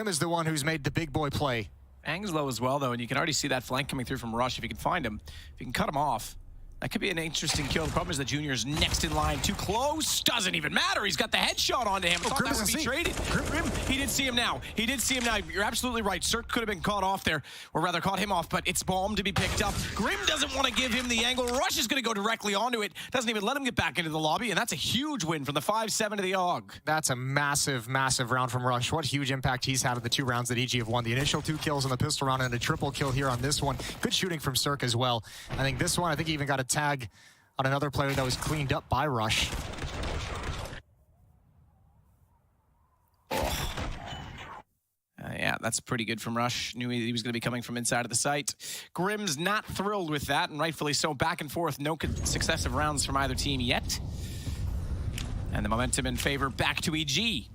is the one who's made the big boy play. Fang's low as well, though, and you can already see that flank coming through from Rush if you can find him. If you can cut him off, That could be an interesting kill. The problem is that Junior's next in line, too close. Doesn't even matter. He's got the headshot onto him. Thought that would be traded. Grim, he did see him now. He did see him now. You're absolutely right. Cirque could have been caught off there, or rather caught him off, but it's bomb to be picked up. Grim doesn't want to give him the angle. Rush is going to go directly onto it. Doesn't even let him get back into the lobby, and that's a huge win from the 5-7 to the AUG. That's a massive, massive round from Rush. What huge impact he's had in the 2 rounds that EG have won. The initial 2 kills in the pistol round and a triple kill here on this one. Good shooting from Cirque as well. I think this one, I think he even got a tag on another player that was cleaned up by Rush. Yeah, that's pretty good from Rush. Knew he was going to be coming from inside of the site. Grim's not thrilled with that, and rightfully so. Back and forth, no successive rounds from either team yet. And the momentum in favor back to EG.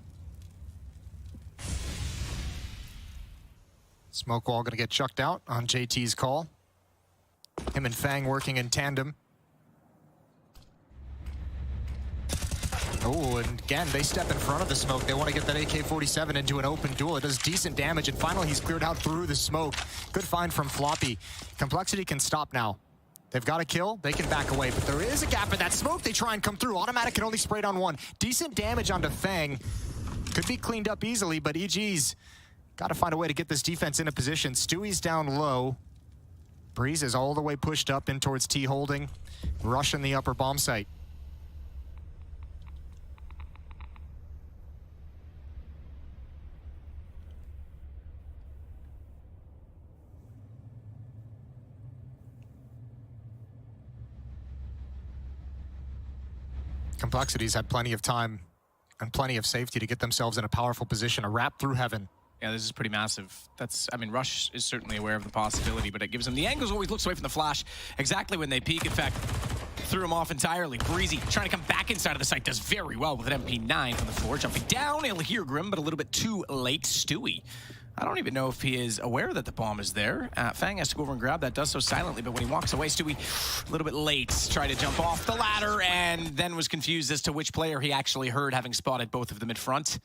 Smoke wall going to get chucked out on JT's call. Him and Fang working in tandem. Oh, and again, they step in front of the smoke. They want to get that AK-47 into an open duel. It does decent damage, and finally he's cleared out through the smoke. Good find from Floppy. Complexity can stop now. They've got a kill, they can back away, but there is a gap in that smoke. They try and come through. Automatic can only spray down one. Decent damage onto Fang. Could be cleaned up easily, but EG's got to find a way to get this defense in a position. Stewie's down low. Breeze is all the way pushed up in towards T holding. Rush in the upper bomb site. Complexity's had plenty of time and plenty of safety to get themselves in a powerful position, a wrap through heaven. Yeah, this is pretty massive. That's, I mean, Rush is certainly aware of the possibility, but it gives him the angles, always looks away from the flash exactly when they peek. In fact, threw him off entirely. Breezy trying to come back inside of the site, does very well with an MP9 from the floor. Jumping down, he'll hear Grim, but a little bit too late. Stewie, I don't even know if he is aware that the bomb is there. Fang has to go over and grab that, does so silently, but when he walks away, Stewie, a little bit late, tried to jump off the ladder and then was confused as to which player he actually heard, having spotted both of them in front.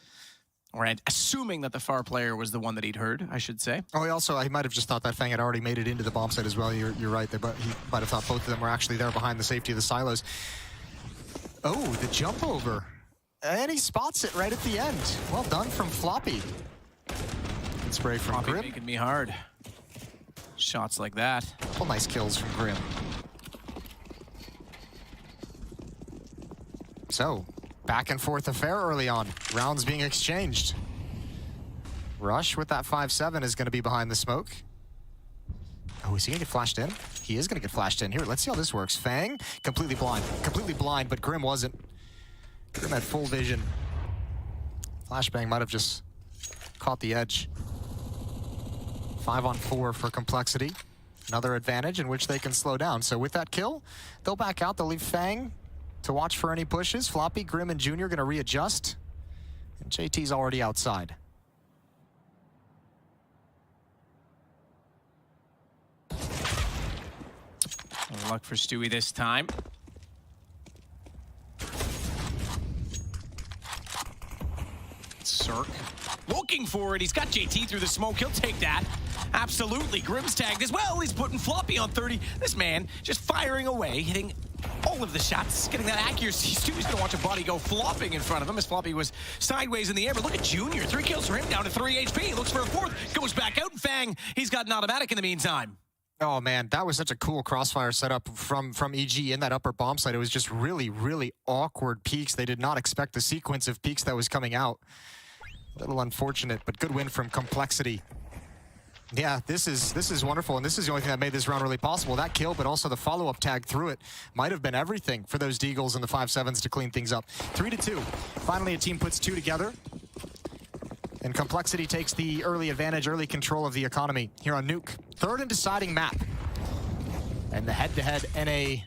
Or assuming that the far player was the one that he'd heard, I should say. Oh, he might have just thought that Fang had already made it into the bomb site as well. You're right. He might have thought both of them were actually there behind the safety of the silos. Oh, the jump over. And he spots it right at the end. Well done from Floppy. Good spray from Floppy Grim. making me hard. Shots like that. Couple nice kills from Grim. So, back and forth affair early on. Rounds being exchanged. Rush with that 5-7 is going to be behind the smoke. Oh, is he going to get flashed in? He is going to get flashed in. Here, let's see how this works. Fang, completely blind, but Grim wasn't. Grim had full vision. Flashbang might have just caught the edge. 5-on-4 for Complexity. Another advantage in which they can slow down. So with that kill, they'll back out. They'll leave Fang to watch for any pushes. Floppy, Grim, and Junior going to readjust. And JT's already outside. No luck for Stewie this time. Cirque looking for it. He's got JT through the smoke. He'll take that. Absolutely. Grim's tagged as well. He's putting Floppy on 30. This man just firing away, hitting all of the shots, getting that accuracy. Stewie's going to watch a body go flopping in front of him as Floppy was sideways in the air. But look at Junior. 3 kills for him, down to 3 HP. He looks for a 4th. Goes back out, and Fang, he's got an automatic in the meantime. Oh, man, that was such a cool crossfire setup from EG in that upper bomb site. It was just really, really awkward peaks. They did not expect the sequence of peaks that was coming out. A little unfortunate, but good win from Complexity. Yeah, this is wonderful, and this is the only thing that made this round really possible. That kill, but also the follow-up tag through it might have been everything for those Deagles and the 5-7s to clean things up. 3-2. Finally, a team puts 2 together. And Complexity takes the early advantage, early control of the economy here on Nuke. 3rd and deciding map. And the head-to-head NA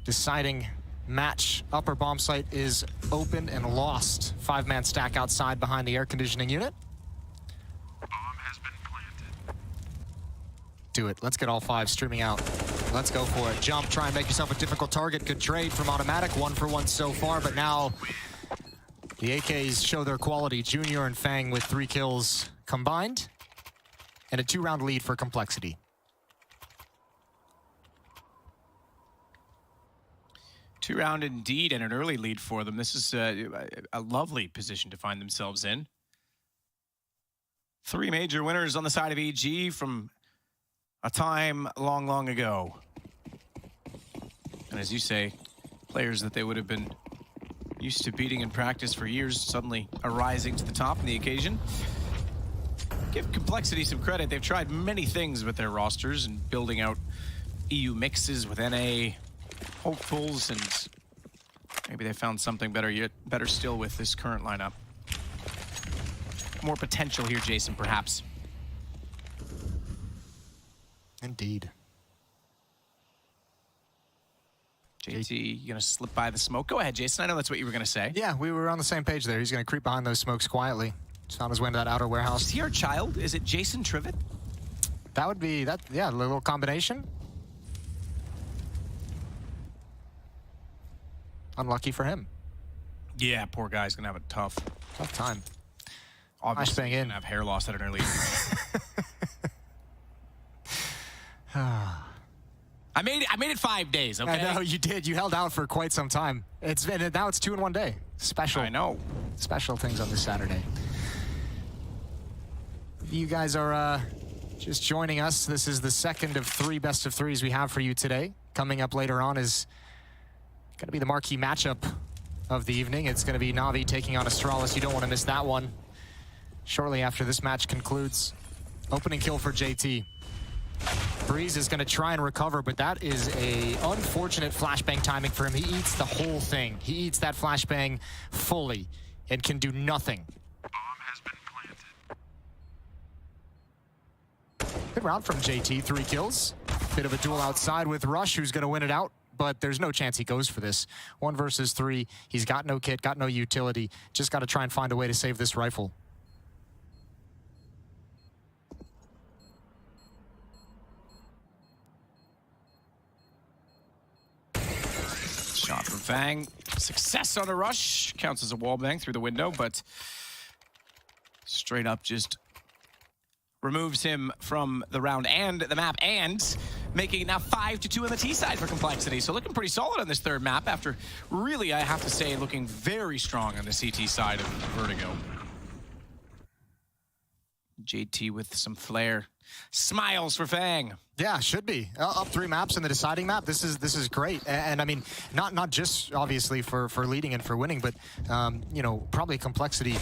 deciding match. Upper bomb site is open and lost. 5-man stack outside behind the air conditioning unit. Bomb has been planted. Do it. Let's get all 5 streaming out. Let's go for it. Jump, try and make yourself a difficult target. Good trade from Automatic. 1 for 1 so far, but now the AKs show their quality. Junior and Fang with 3 kills combined, and a 2-round lead for Complexity. Two-round indeed, and an early lead for them. This is a lovely position to find themselves in. 3 major winners on the side of EG from a time long, long ago. And as you say, players that they would have been used to beating in practice for years suddenly arising to the top on the occasion. Give Complexity some credit. They've tried many things with their rosters and building out EU mixes with NA hopefuls, and maybe they found something better still with this current lineup. More potential here, Jason, perhaps. Indeed. JT, you gonna slip by the smoke? Go ahead, Jason. I know that's what you were gonna say. Yeah, we were on the same page there. He's going to creep behind those smokes quietly. Just found his way into that outer Is warehouse. he our child? Is it Jason Trivet? That would be, that. Yeah, a little combination. Unlucky for him. Yeah, poor guy's gonna have a tough time. Obviously, Flashbang he's in. gonna have hair loss at an early age. I made it 5 days, okay? I know, you did. You held out for quite some time. It's been, now it's 2 in 1 day. Special. I know. Special things on this Saturday. You guys are just joining us. This is the second of 3 best of 3s we have for you today. Coming up later on is going to be the marquee matchup of the evening. It's going to be Na'Vi taking on Astralis. You don't want to miss that one. Shortly after this match concludes. Opening kill for JT. Breeze is going to try and recover, but that is a unfortunate flashbang timing for him. He eats the whole thing. He eats that flashbang fully and can do nothing. Bomb has been planted. Good round from JT, 3 kills. Bit of a duel outside with Rush, who's going to win it out, but there's no chance he goes for this. 1 versus 3. He's got no kit, got no utility. Just got to try and find a way to save this rifle. Shot from Fang. Success on a rush. Counts as a wallbang through the window, but straight up just removes him from the round and the map, and making it now 5-2 on the T side for Complexity. So looking pretty solid on this 3rd map after really, I have to say, looking very strong on the CT side of Vertigo. JT with some flair. Smiles for Fang. Yeah, should be. Up 3 maps in the deciding map. This is great. And I mean, not just obviously for leading and for winning, but you know, probably Complexity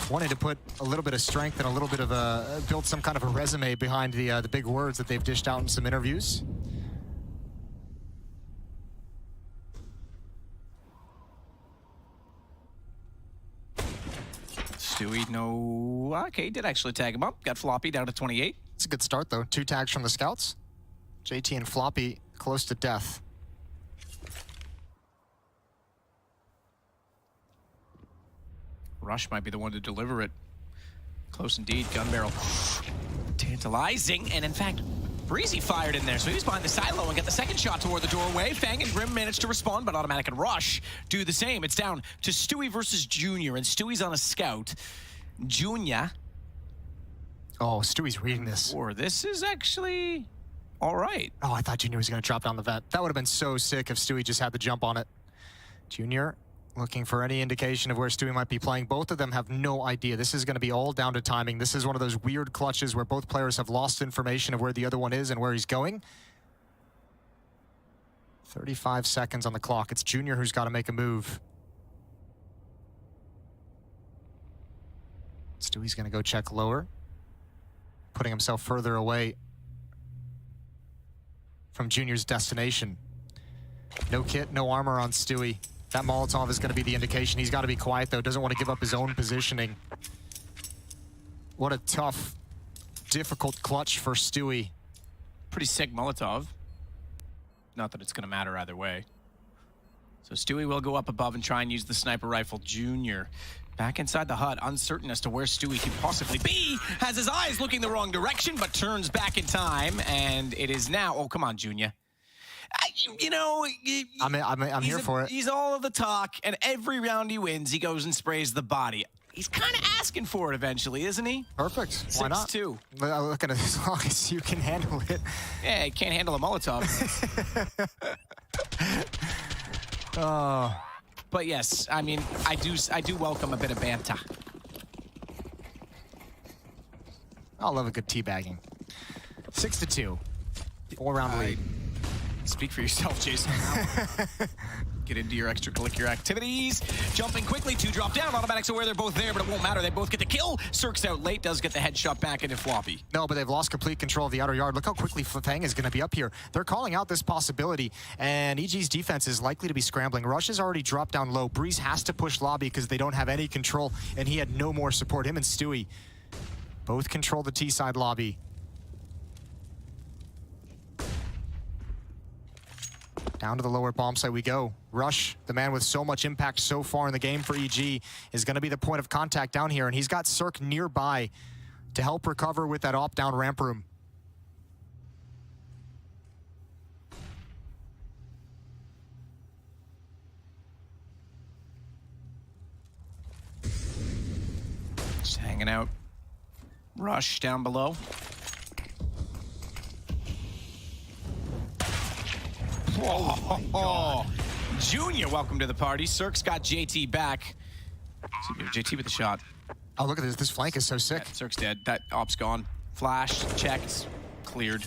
wanted to put a little bit of strength and a little bit of build some kind of a resume behind the big words that they've dished out in some interviews. Stewie, no. Okay, did actually tag him up. Got Floppy down to 28. It's a good start, though. 2 tags from the scouts. JT and Floppy close to death. Rush might be the one to deliver it. Close indeed. Gun barrel. Tantalizing. And in fact, Breezy fired in there. So he was behind the silo and got the second shot toward the doorway. Fang and Grim managed to respond, but Automatic and Rush do the same. It's down to Stewie versus Junior, and Stewie's on a scout. Junior. Oh, Stewie's reading this. Or this is actually all right. Oh, I thought Junior was going to drop down the vet. That would have been so sick if Stewie just had the jump on it. Junior looking for any indication of where Stewie might be playing. Both of them have no idea. This is going to be all down to timing. This is one of those weird clutches where both players have lost information of where the other one is and where he's going. 35 seconds on the clock. It's Junior who's got to make a move. Stewie's going to go check lower, putting himself further away from Junior's destination. No kit, no armor on Stewie. That Molotov is going to be the indication. He's got to be quiet, though. Doesn't want to give up his own positioning. What a tough, difficult clutch for Stewie. Pretty sick Molotov. Not that it's going to matter either way. So Stewie will go up above and try and use the sniper rifle. Junior back inside the hut, uncertain as to where Stewie could possibly be. Has his eyes looking the wrong direction, but turns back in time. And it is now, oh, come on, Junior. You know, I'm here for it. He's all of the talk, and every round he wins, he goes and sprays the body. He's kind of asking for it eventually, isn't he? Perfect. Why not? 6-2. Look at it, as long as you can handle it. Yeah, he can't handle a Molotov. But yes, I mean, I do welcome a bit of banter. I love a good teabagging. 6-2. 4-round lead. Speak for yourself, Jason. Get into your extracurricular activities. Jumping quickly, 2 drop down. Automatics aware they're both there, but it won't matter. They both get the kill. Cirque's out late, does get the headshot back into Floppy. No, but they've lost complete control of the outer yard. Look how quickly Fang is going to be up here. They're calling out this possibility, and EG's defense is likely to be scrambling. Rush has already dropped down low. Breeze has to push Lobby because they don't have any control, and he had no more support. Him and Stewie both control the T-side lobby. Down to the lower bomb site we go. Rush, the man with so much impact so far in the game for EG, is going to be the point of contact down here, and he's got Cirque nearby to help recover with that op-down ramp room. Just hanging out. Rush down below. Oh, Junior, welcome to the party. Cirque's got JT back. So JT with the shot. Oh, look at this. This flank is so sick. Yeah, Cirque's dead. That op's gone. Flash, checked, cleared.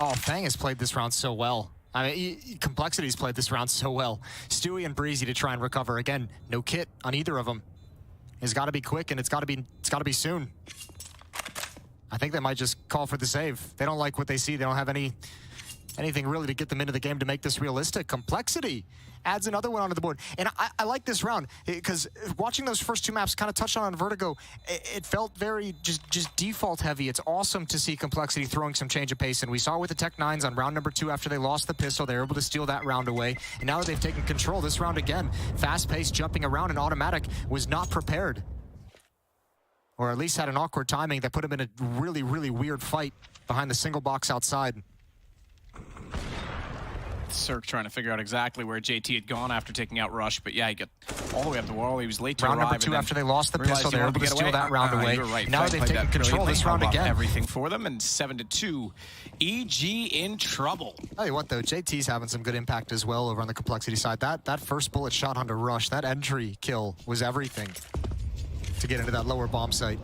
Oh, Fang has played this round so well. I mean, Complexity's played this round so well. Stewie and Breezy to try and recover. Again, no kit on either of them. It's got to be quick, and it's got to be soon. I think they might just call for the save. They don't like what they see. They don't have anything really to get them into the game to make this realistic. Complexity adds another one onto the board. And I like this round because watching those first 2 maps kind of touched on Vertigo, it felt very just default heavy. It's awesome to see Complexity throwing some change of pace. And we saw with the Tech 9s on round number 2 after they lost the pistol, they were able to steal that round away. And now that they've taken control this round again, fast pace, jumping around, and Automatic was not prepared. Or at least had an awkward timing that put him in a really, really weird fight behind the single box outside. Cirque trying to figure out exactly where JT had gone after taking out Rush, but yeah, he got all the way up the wall. He was late to round arrive. Number 2 after they lost the pistol, they were able to steal that round away. Right. Now they've taken control this round again. Everything for them, and 7-2. EG in trouble. Tell you what though, JT's having some good impact as well over on the Complexity side. That first bullet shot onto Rush, that entry kill was everything to get into that lower bomb site.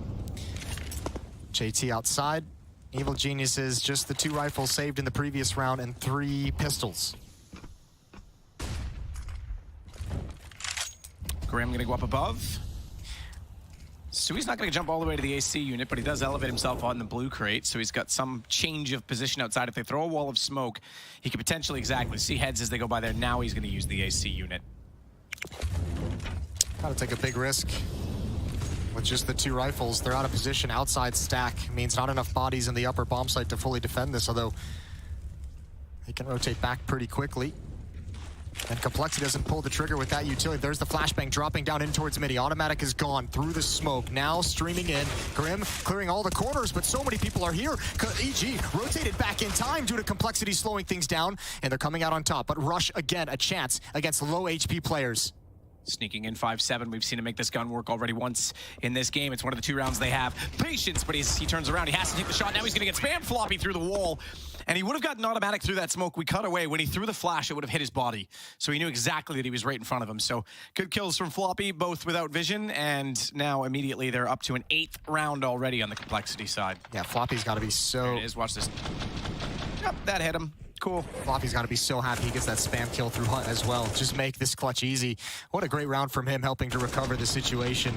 JT outside. Evil Geniuses, just the 2 rifles saved in the previous round and 3 pistols. Graham gonna go up above. So he's not gonna jump all the way to the AC unit, but he does elevate himself on the blue crate, so he's got some change of position outside. If they throw a wall of smoke, he could potentially exactly see heads as they go by there. Now he's gonna use the AC unit. Gotta take a big risk. With just the 2 rifles, they're out of position. Outside stack means not enough bodies in the upper bomb site to fully defend this, although he can rotate back pretty quickly. And Complexity doesn't pull the trigger with that utility. There's the flashbang dropping down in towards midi. Automatic is gone through the smoke. Now streaming in. Grim clearing all the corners, but so many people are here. EG rotated back in time due to Complexity slowing things down, and they're coming out on top. But Rush, again, a chance against low HP players. Sneaking in 5-7. We've seen him make this gun work already once in this game. It's one of the 2 rounds they have. Patience, but he turns around. He has to take the shot. Now he's going to get spam Floppy through the wall. And he would have gotten Automatic through that smoke. We cut away. When he threw the flash, it would have hit his body. So he knew exactly that he was right in front of him. So good kills from Floppy, both without vision. And now immediately they're up to an 8th round already on the Complexity side. Yeah, Floppy's got to be so... There it is. Watch this. Yep, that hit him. Cool. Floppy's got to be so happy he gets that spam kill through Hunt as well. Just make this clutch easy. What a great round from him, helping to recover the situation.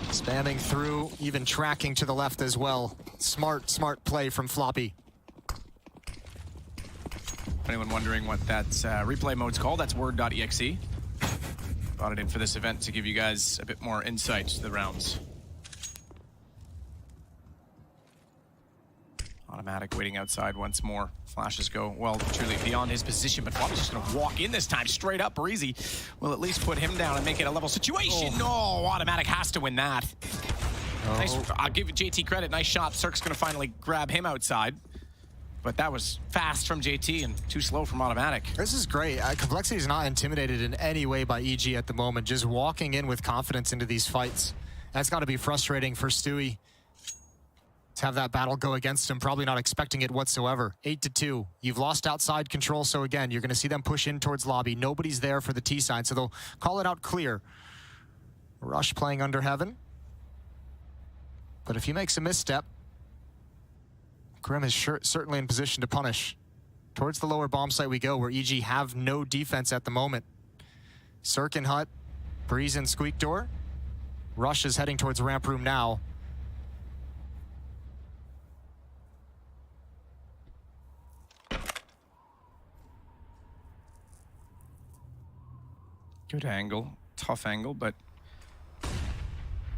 Spamming through, even tracking to the left as well. Smart play from Floppy. If anyone wondering what that replay mode's called, that's word.exe. Brought it in for this event to give you guys a bit more insight to the rounds. Automatic waiting outside once more. Flashes go, well, truly beyond his position, but Floppy's just going to walk in this time straight up. Breezy will at least put him down and make it a level situation. No, Automatic has to win that. Nice, I'll give JT credit. Nice shot. Cirque's going to finally grab him outside. But that was fast from JT and too slow from Automatic. This is great. Complexity is not intimidated in any way by EG at the moment. Just walking in with confidence into these fights. That's got to be frustrating for Stewie. to have that battle go against him, probably not expecting it whatsoever. 8-2. You've lost outside control, so again, you're going to see them push in towards lobby. Nobody's there for the T sign, so they'll call it out clear. Rush playing under heaven. But if he makes a misstep, Grim is certainly in position to punish. Towards the lower bomb site we go, where EG have no defense at the moment. Cirque and Hut, Breeze and Squeak Door. Rush is heading towards ramp room now. Good angle, tough angle, but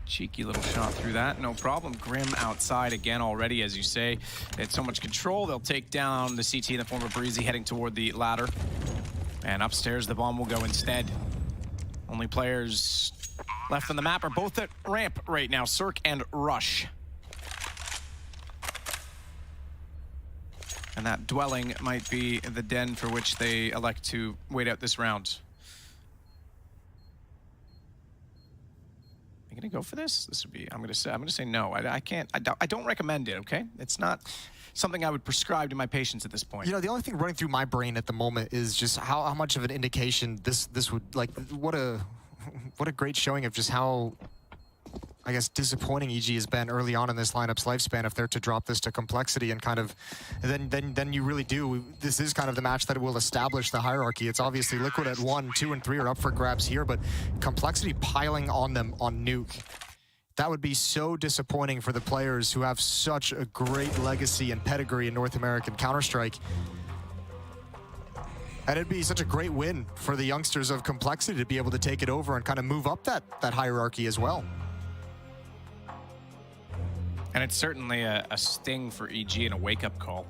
cheeky little shot through that, no problem. Grim outside again already, as you say. They had so much control, they'll take down the CT in the form of Breezy heading toward the ladder. And upstairs, the bomb will go instead. Only players left on the map are both at ramp right now, Cirque and Rush. And that dwelling might be the den for which they elect to wait out this round. Are you gonna go for this? This would be. I'm gonna say no. I can't. I don't recommend it. Okay, it's not something I would prescribe to my patients at this point. You know, the only thing running through my brain at the moment is just how much of an indication this would, like, what a great showing of just how, I guess, disappointing EG has been early on in this lineup's lifespan. If they're to drop this to complexity and kind of, then you really do. This is kind of the match that will establish the hierarchy. It's obviously Liquid at 1, 2, and 3 are up for grabs here, but complexity piling on them on Nuke. That would be so disappointing for the players who have such a great legacy and pedigree in North American Counter-Strike. And it'd be such a great win for the youngsters of complexity to be able to take it over and kind of move up that hierarchy as well. And it's certainly a sting for EG and a wake-up call.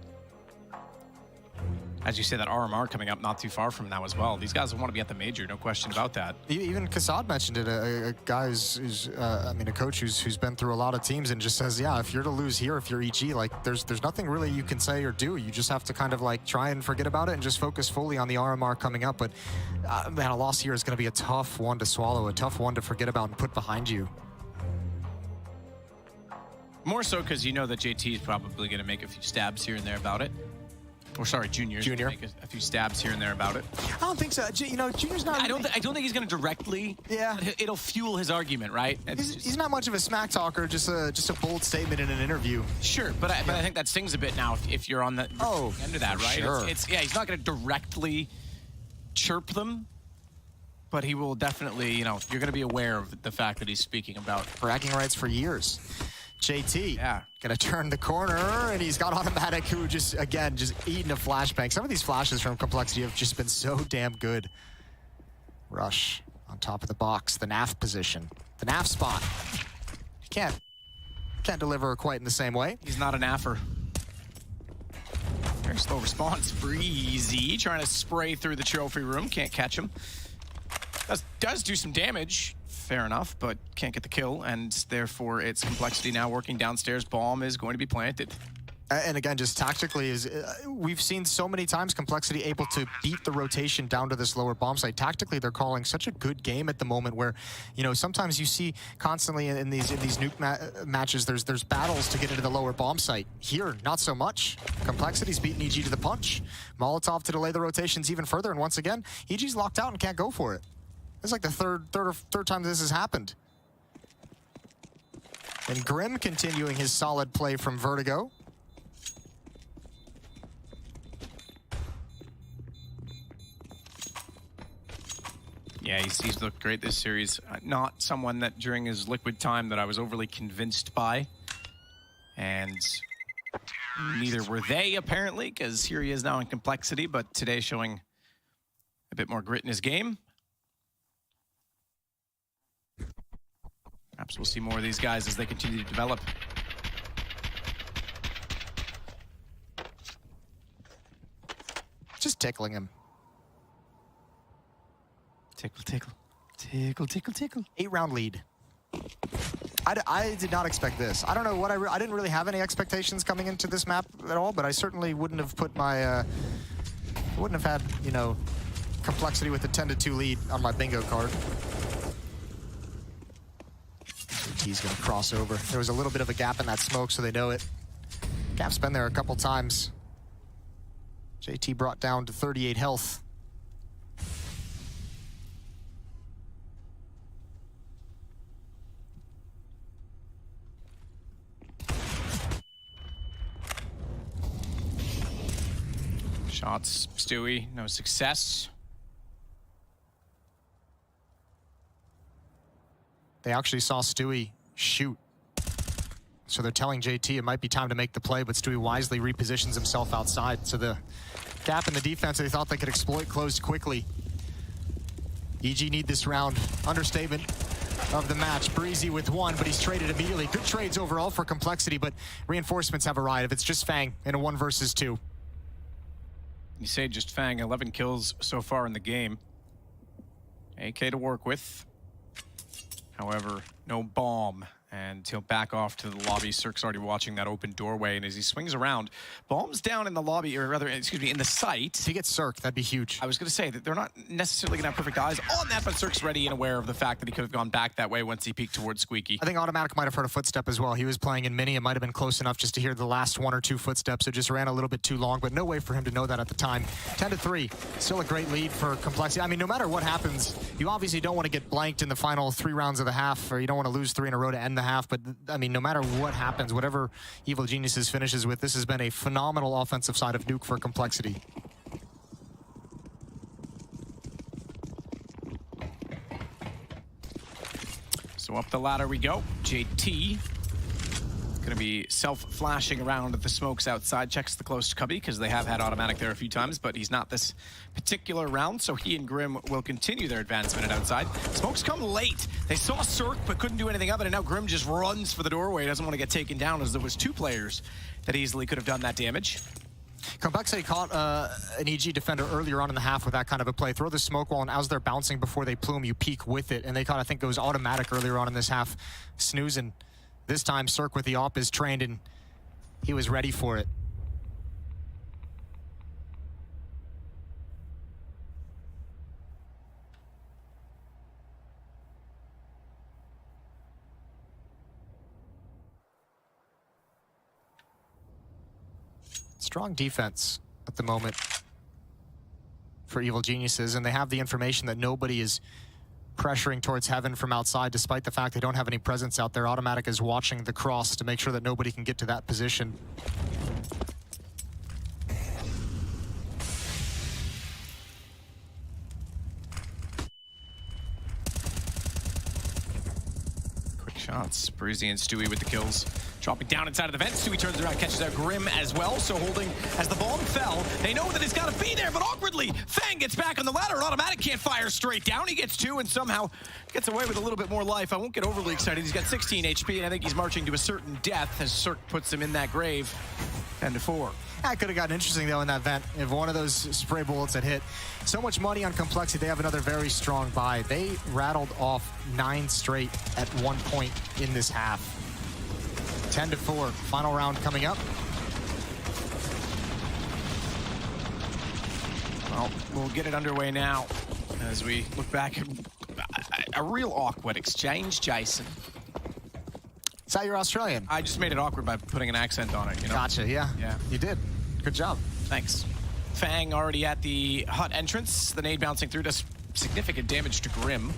As you say, that RMR coming up not too far from now as well. These guys want to be at the major, no question about that. Even Kassad mentioned it, a guy who's I mean, a coach who's been through a lot of teams and just says, yeah, if you're to lose here, if you're EG, like, there's nothing really you can say or do. You just have to kind of, like, try and forget about it and just focus fully on the RMR coming up. But, man, a loss here is going to be a tough one to swallow, a tough one to forget about and put behind you. More so because you know that JT is probably going to make a few stabs here and there about it. Or sorry, Junior's gonna make a few stabs here and there about it. I don't think so. You know, Junior's not. I don't think he's going to directly. Yeah. It'll fuel his argument, right? He's not much of a smack talker. Just a bold statement in an interview. Sure, but I think that stings a bit now if you're on the end of that, right? Sure. Yeah, he's not going to directly chirp them, but he will definitely. You know, you're going to be aware of the fact that he's speaking about bragging rights for years. JT, gonna turn the corner, and he's got Automatic, who just eating a flashbang. Some of these flashes from Complexity have just been so damn good. Rush on top of the box, the NAF position, the NAF spot. He can't deliver quite in the same way. He's not a NAFer. Very slow response. Breezy trying to spray through the trophy room, can't catch him. Does do some damage. Fair enough, but can't get the kill, and therefore it's Complexity now working downstairs. Bomb is going to be planted. And again, just tactically, we've seen so many times Complexity able to beat the rotation down to this lower bomb site. Tactically, they're calling such a good game at the moment where, you know, sometimes you see constantly in these nuke matches, there's battles to get into the lower bomb site. Here, not so much. Complexity's beating EG to the punch. Molotov to delay the rotations even further, and once again, EG's locked out and can't go for it. It's like the third time this has happened. And Grim continuing his solid play from Vertigo. Yeah, he's looked great this series. Not someone that during his Liquid time that I was overly convinced by. And neither were they, apparently, because here he is now in Complexity, but today showing a bit more grit in his game. Perhaps we'll see more of these guys as they continue to develop. Just tickling him. Tickle, tickle. Tickle, tickle, tickle. 8-round lead. I did not expect this. I don't know what I didn't really have any expectations coming into this map at all, but I certainly wouldn't have put my, wouldn't have had, you know, Complexity with a 10-2 lead on my bingo card. He's gonna cross over. There was a little bit of a gap in that smoke, so they know it. Cap's been there a couple times. JT brought down to 38 health. Shots, Stewie, no success. They actually saw Stewie shoot. So they're telling JT it might be time to make the play, but Stewie wisely repositions himself outside. So the gap in the defense they thought they could exploit closed quickly. EG need this round. Understatement of the match. Breezy with one, but he's traded immediately. Good trades overall for Complexity, but reinforcements have arrived. If it's just Fang in a 1 versus 2. You say just Fang, 11 kills so far in the game. AK to work with. However, no bomb. And he'll back off to the lobby. Cirque's already watching that open doorway, and as he swings around, bomb's down in the lobby, or rather, excuse me, in the site. If he gets Cirque, that'd be huge. I was going to say that they're not necessarily going to have perfect eyes on that, but Cirque's ready and aware of the fact that he could have gone back that way once he peeked towards Squeaky. I think Automatic might have heard a footstep as well. He was playing in mini. It might have been close enough just to hear the last 1 or 2 footsteps. It just ran a little bit too long, but no way for him to know that at the time. 10-3, still a great lead for Complexity. I mean, no matter what happens, you obviously don't want to get blanked in the final 3 rounds of the half, or you don't want to lose 3 in a row to end the half, but I mean, no matter what happens, whatever Evil Geniuses finishes with, this has been a phenomenal offensive side of Nuke for Complexity. So up the ladder we go. JT gonna be self-flashing around at the smokes outside, checks the close cubby because they have had Automatic there a few times, but he's not this particular round, so he and Grim will continue their advancement at outside. Smokes come late. They saw Cirque but couldn't do anything of it, and now Grim just runs for the doorway. Doesn't want to get taken down, as there was 2 players that easily could have done that damage. Complexity caught an EG defender earlier on in the half with that kind of a play. Throw the smoke wall, and as they're bouncing before they plume, you peek with it. And they caught, I think it was Automatic earlier on in this half, snoozing. This time, Cirque with the op is trained, and he was ready for it. Strong defense at the moment for Evil Geniuses, and they have the information that nobody is pressuring towards heaven from outside, despite the fact they don't have any presence out there. Automatic is watching the cross to make sure that nobody can get to that position. Quick shots. Breezy and Stewie with the kills. Dropping down inside of the vent. Stewie turns around, catches out Grim as well. So holding as the bomb fell. They know that it's got to be there, but awkwardly, Fang gets back on the ladder, and Automatic can't fire straight down. He gets 2 and somehow gets away with a little bit more life. I won't get overly excited. He's got 16 HP, and I think he's marching to a certain death as Cirque puts him in that grave. 10-4. That could have gotten interesting, though, in that vent if one of those spray bullets had hit. So much money on Complexity. They have another very strong buy. They rattled off 9 straight at one point in this half. 10-4. Final round coming up. Well, we'll get it underway now as we look back at a real awkward exchange, Jason. Is that your Australian? I just made it awkward by putting an accent on it, you know? Gotcha, yeah. Yeah. You did. Good job. Thanks. Fang already at the hut entrance. The nade bouncing through does significant damage to Grim.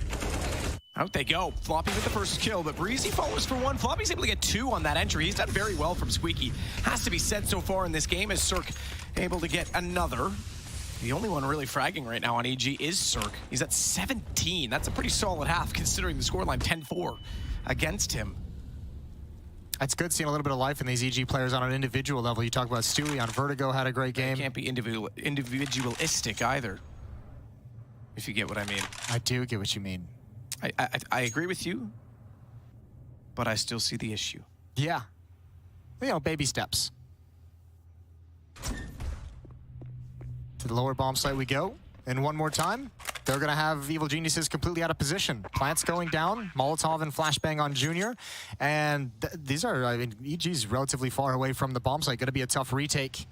Out they go. Floppy with the first kill, but Breezy follows for 1. Floppy's able to get 2 on that entry. He's done very well from Squeaky. Has to be said so far in this game as Cirque able to get another. The only one really fragging right now on EG is Cirque. He's at 17. That's a pretty solid half considering the scoreline 10-4 against him. It's good seeing a little bit of life in these EG players on an individual level. You talk about Stewie on Vertigo, had a great game. It can't be individualistic either, if you get what I mean. I do get what you mean. I agree with you, but I still see the issue. Yeah. You know, baby steps. To the lower bomb site we go. And one more time, they're going to have Evil Geniuses completely out of position. Plants going down, Molotov and Flashbang on Junior. And these are, I mean, EG's relatively far away from the bomb site. Going to be a tough retake.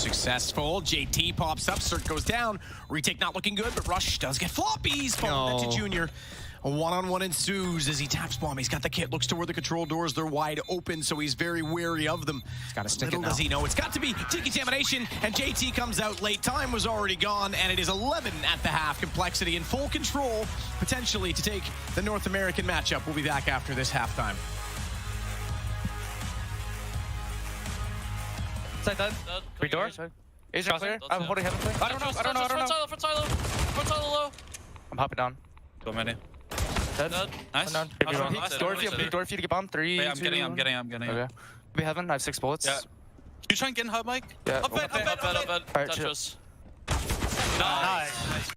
successful. JT pops up, Cirque goes down. Retake not looking good, but Rush does get floppies. Falling to Junior. A one-on-one ensues as he taps bomb. He's got the kit, looks toward the control doors. They're wide open, so he's very wary of them. He's got to stick Little it now. does he know, it's got to be decontamination, and JT comes out late. Time was already gone, and it is 11 at the half. Complexity in full control, potentially to take the North American matchup. We'll be back after this halftime. Side dead. Free door. Is it clear? I'm holding heaven clear. I don't know. Front silo low. I'm hopping down. So many. Dead. Nice. Down. Door for you to get bomb. 3, Wait, I'm 2, getting. Okay. Be heaven. I have 6 bullets. Yeah. You try and get in hub, Mike? Yeah. Up bed. Alright, Touch chill. us. Nice.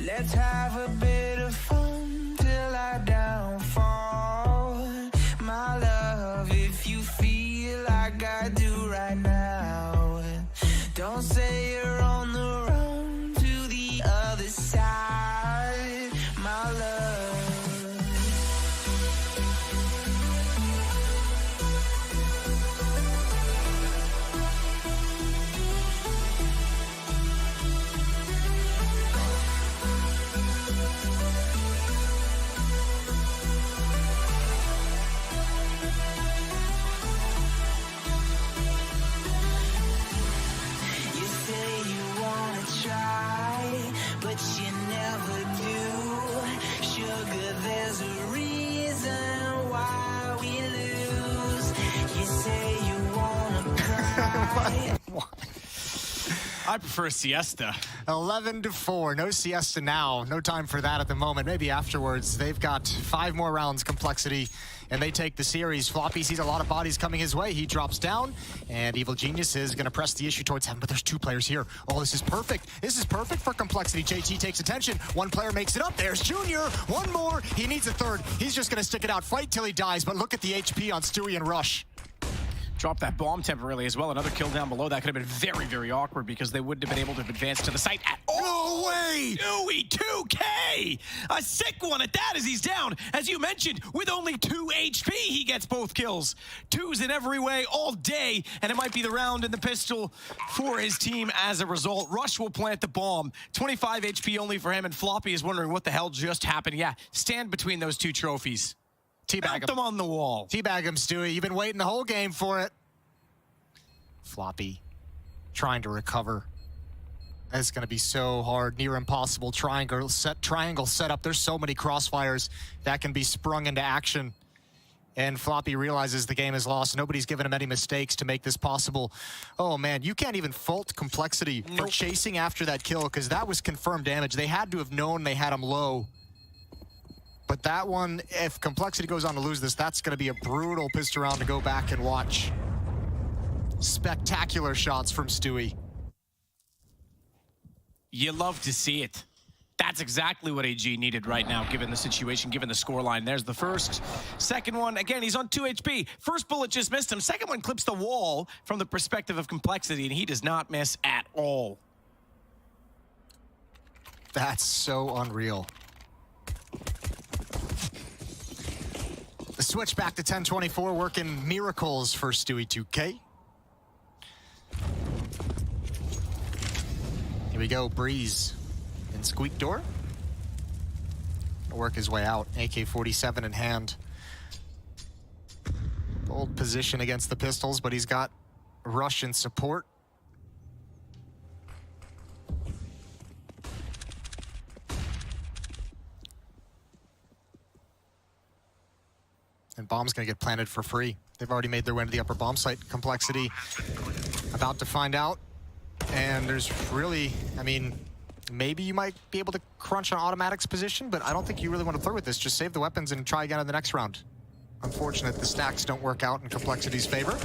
Let's have a bit of fun till I downfall. My love, if you feel like I do right now, don't say you're on the run to the other side, my love. But you never do. Sugar, there's a reason why we lose. You say you wanna cry. I prefer a siesta. 11-4. No siesta now. No time for that at the moment. Maybe afterwards. They've got 5 more rounds, Complexity, and they take the series. Floppy sees a lot of bodies coming his way. He drops down, and Evil Genius is going to press the issue towards him, but there's 2 players here. Oh, this is perfect. This is perfect for Complexity. JT takes attention. 1 player makes it up. There's Junior. 1 more. He needs a 3rd. He's just going to stick it out. Fight till he dies, but look at the HP on Stewie and Rush. Drop that bomb temporarily as well. Another kill down below. That could have been very, very awkward because they wouldn't have been able to advance to the site at all. way! Stewie, 2K! A sick one at that as he's down. As you mentioned, with only 2 HP, he gets both kills. 2s in every way all day, and it might be the round in the pistol for his team as a result. Rush will plant the bomb. 25 HP only for him, and Floppy is wondering what the hell just happened. Yeah, stand between those 2 trophies. Teabag them on the wall. Teabag him, Stewie. You've been waiting the whole game for it. Floppy trying to recover. It's going to be so hard, near impossible. Triangle set up. There's so many crossfires that can be sprung into action. And Floppy realizes the game is lost. Nobody's given him any mistakes to make this possible. Oh, man, you can't even fault Complexity for chasing after that kill, because that was confirmed damage. They had to have known they had him low. But that one, if Complexity goes on to lose this, that's going to be a brutal pistol round to go back and watch. Spectacular shots from Stewie. You love to see it. That's exactly what AG needed right now, given the situation, given the scoreline. There's the first. Second one, again, he's on 2 HP. First bullet just missed him. Second one clips the wall from the perspective of Complexity, and he does not miss at all. That's so unreal. The switch back to 10-24, working miracles for Stewie 2K. Here we go, Breeze and Squeak Door. Work his way out, AK-47 in hand. Bold position against the pistols, but he's got Rush in support. And bomb's gonna get planted for free. They've already made their way to the upper bomb site. Complexity about to find out. And there's really, I mean, maybe you might be able to crunch on Automatic's position, but I don't think you really want to flirt with this. Just save the weapons and try again in the next round. Unfortunate the stacks don't work out in Complexity's favor.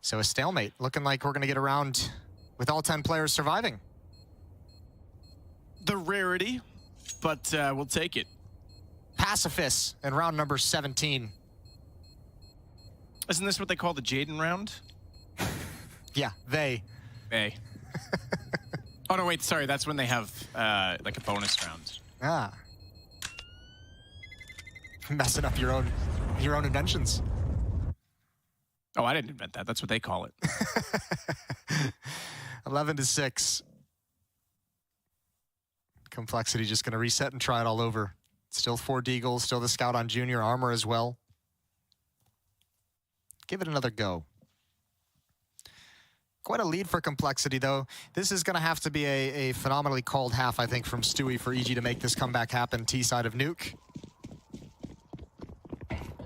So a stalemate, looking like we're gonna get a round with all 10 players surviving. The rarity, but we'll take it. Pacifists in round number 17. Isn't this what they call the Jaden round? Yeah, they. Oh, no, wait, sorry. That's when they have, like, a bonus round. Ah. Messing up your own inventions. Oh, I didn't invent that. That's what they call it. 11-6. Complexity just going to reset and try it all over. Still 4 Deagles, still the scout on Junior, armor as well. Give it another go. Quite a lead for Complexity, though. This is going to have to be a phenomenally called half, I think, from Stewie for EG to make this comeback happen. T-side of Nuke.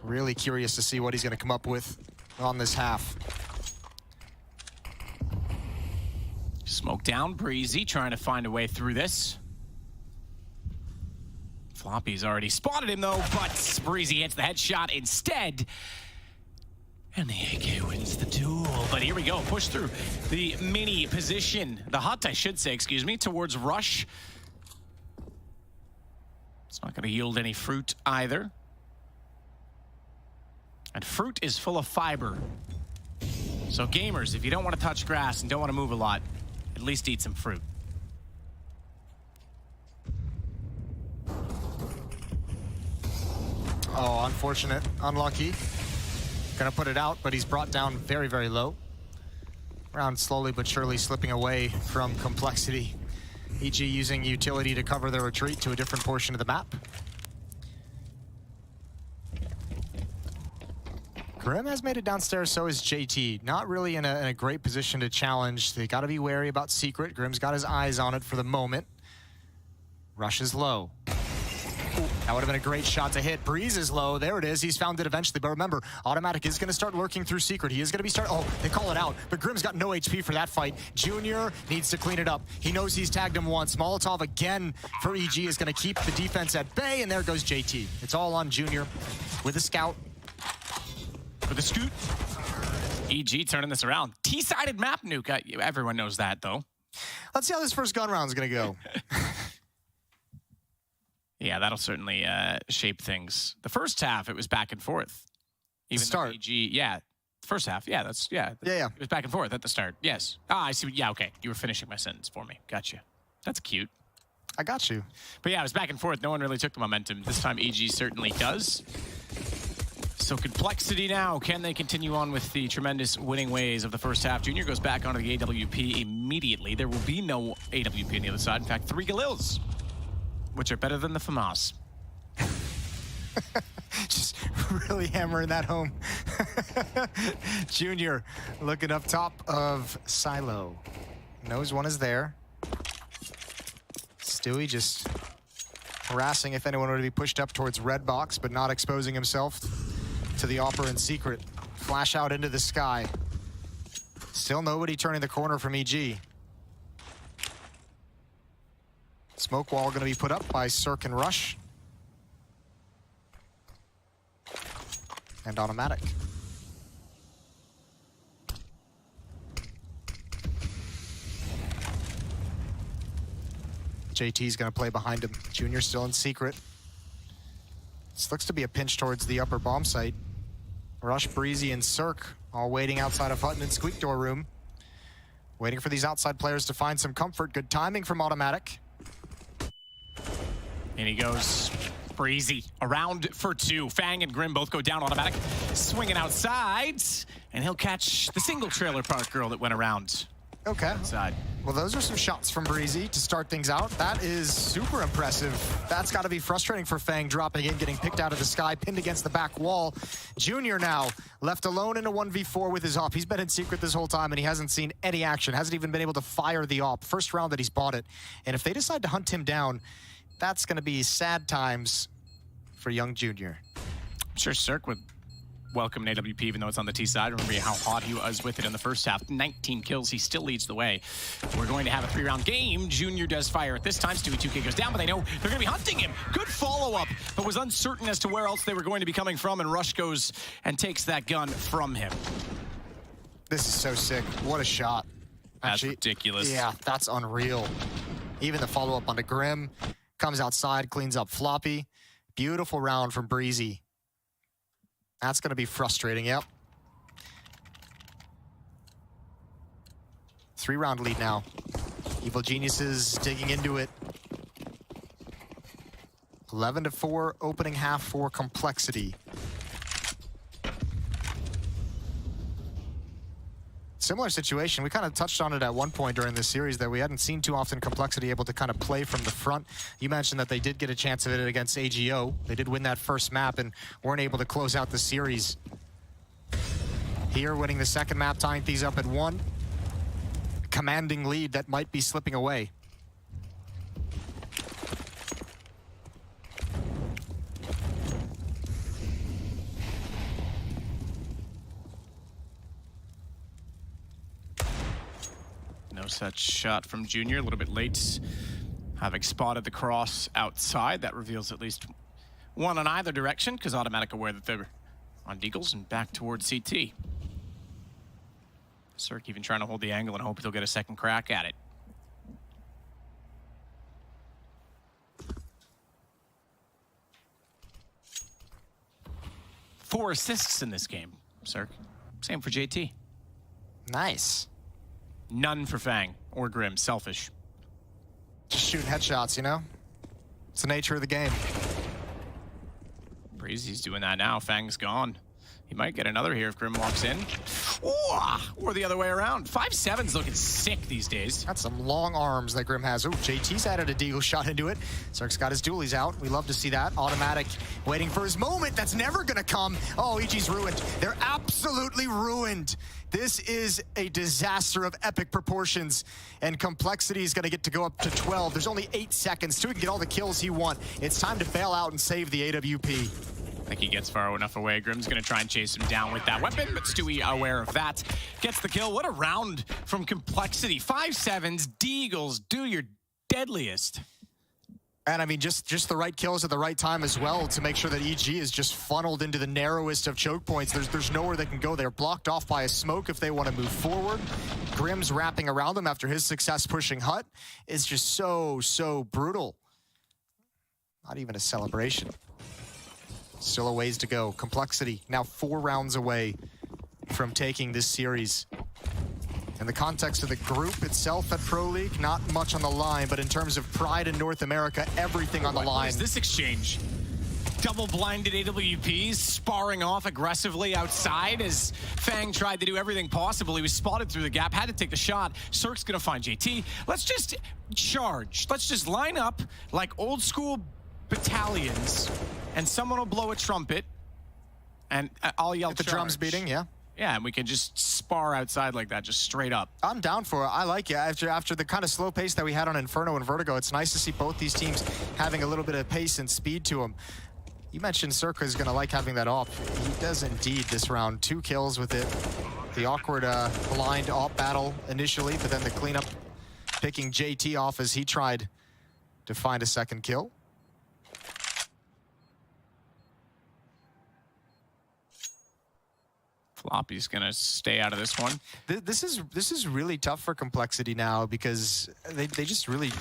Really curious to see what he's going to come up with on this half. Smoke down, Breezy, trying to find a way through this. Floppy's already spotted him, though, but Breezy hits the headshot instead. And the AK wins the duel. But here we go, push through the mini position. The hut, I should say, excuse me, towards Rush. It's not going to yield any fruit either. And fruit is full of fiber. So gamers, if you don't want to touch grass and don't want to move a lot, at least eat some fruit. Oh, unfortunate. Unlucky. Gonna put it out, but he's brought down very, very low. Round slowly but surely slipping away from Complexity. EG using utility to cover their retreat to a different portion of the map. Grim has made it downstairs, so is JT. Not really in a great position to challenge. They gotta be wary about Secret. Grim's got his eyes on it for the moment. Rush is low. That would have been a great shot to hit. Breeze is low. There it is. He's found it eventually. But remember, Automatic is going to start lurking through Secret. He is going to be oh, they call it out. But Grim's got no HP for that fight. Junior needs to clean it up. He knows he's tagged him once. Molotov again for EG is going to keep the defense at bay. And there goes JT. It's all on Junior with a scout. For the scoot. EG turning this around. T-sided map, Nuke. Everyone knows that, though. Let's see how this first gun round is going to go. Yeah, that'll certainly shape things. The first half, it was back and forth. Even start. EG, yeah. First half, yeah, Yeah. It was back and forth at the start, yes. Ah, I see. Yeah, okay. You were finishing my sentence for me. Gotcha. That's cute. I got you. But yeah, it was back and forth. No one really took the momentum. This time EG certainly does. So Complexity now, can they continue on with the tremendous winning ways of the first half? Junior goes back onto the AWP immediately. There will be no AWP on the other side. In fact, 3 Galils, which are better than the FAMAS. Just really hammering that home. Junior looking up top of Silo. Knows one is there. Stewie just harassing if anyone were to be pushed up towards red box, but not exposing himself to the Opera in secret. Flash out into the sky. Still nobody turning the corner from EG. Smoke wall going to be put up by Cirque and Rush. And Automatic. JT's going to play behind him. Junior still in secret. This looks to be a pinch towards the upper bomb site. Rush, Breezy, and Cirque all waiting outside of Hutton and Squeak Door room. Waiting for these outside players to find some comfort. Good timing from Automatic. And he goes Breezy around for 2. Fang and Grim both go down. Automatic swinging outside. And he'll catch the single trailer park girl that went around. Okay. Outside. Well, those are some shots from Breezy to start things out. That is super impressive. That's got to be frustrating for Fang, dropping in, getting picked out of the sky, pinned against the back wall. Junior now left alone in a 1v4 with his op. He's been in secret this whole time, and he hasn't seen any action. Hasn't even been able to fire the op. First round that he's bought it. And if they decide to hunt him down, that's going to be sad times for young Junior. I'm sure Cirque would welcome an AWP, even though it's on the T side. Remember how hot he was with it in the first half. 19 kills, he still leads the way. We're going to have a 3-round game. Junior does fire at this time. Stewie 2K goes down, but they know they're going to be hunting him. Good follow-up, but was uncertain as to where else they were going to be coming from, and Rush goes and takes that gun from him. This is so sick. What a shot. That's ridiculous. Yeah, that's unreal. Even the follow-up onto Grim. Comes outside, cleans up Floppy. Beautiful round from Breezy. That's going to be frustrating, yep. 3-round lead now. Evil Geniuses digging into it. 11-4 opening half for Complexity. Similar situation. We kind of touched on it at one point during this series that we hadn't seen too often Complexity able to kind of play from the front. You mentioned that they did get a chance of it against AGO. They did win that first map and weren't able to close out the series. Here, winning the second map, tying things up at 1. Commanding lead that might be slipping away. No such shot from Junior, a little bit late. Having spotted the cross outside, that reveals at least one on either direction, because Automatic aware that they're on Deagles and back towards CT. Cirque even trying to hold the angle and hope he'll get a second crack at it. Four assists in this game, Cirque. Same for JT. Nice. None for Fang or Grim. Selfish. Just shooting headshots, you know? It's the nature of the game. Breezy's doing that now. Fang's gone. He might get another here if Grim walks in. Ooh, or the other way around. 5-7's looking sick these days. Got some long arms that Grim has. Oh, JT's added a deagle shot into it. Cirque's got his dualies out. We love to see that. Automatic waiting for his moment. That's never gonna come. Oh, EG's ruined. They're absolutely ruined. This is a disaster of epic proportions, and Complexity is gonna get to go up to 12. There's only 8 seconds. Stewie can get all the kills he wants. It's time to bail out and save the AWP. I think he gets far enough away. Grim's gonna try and chase him down with that weapon, but Stewie aware of that. Gets the kill. What a round from Complexity. 5-7s, Deagles, do your deadliest. And I mean, just the right kills at the right time as well to make sure that EG is just funneled into the narrowest of choke points. There's nowhere they can go. They're blocked off by a smoke if they want to move forward. Grim's wrapping around them after his success pushing Hut is just so brutal. Not even a celebration. Still a ways to go. Complexity now 4 rounds away from taking this series. In the context of the group itself at Pro League, not much on the line, but in terms of pride in North America, everything on the line. What is this exchange? Double-blinded AWPs sparring off aggressively outside as Fang tried to do everything possible. He was spotted through the gap, had to take the shot. Cirque's gonna find JT. Let's just charge. Let's just line up like old school battalions, and someone will blow a trumpet, and I'll yell the drums beating, yeah. Yeah, and we can just spar outside like that, just straight up. I'm down for it. I like it. After the kind of slow pace that we had on Inferno and Vertigo, it's nice to see both these teams having a little bit of pace and speed to them. You mentioned Circa is going to like having that op. He does indeed this round. 2 kills with it. The awkward blind op battle initially, but then the cleanup picking JT off as he tried to find a second kill. Floppy's gonna stay out of this one. This is really tough for Complexity now because they just really,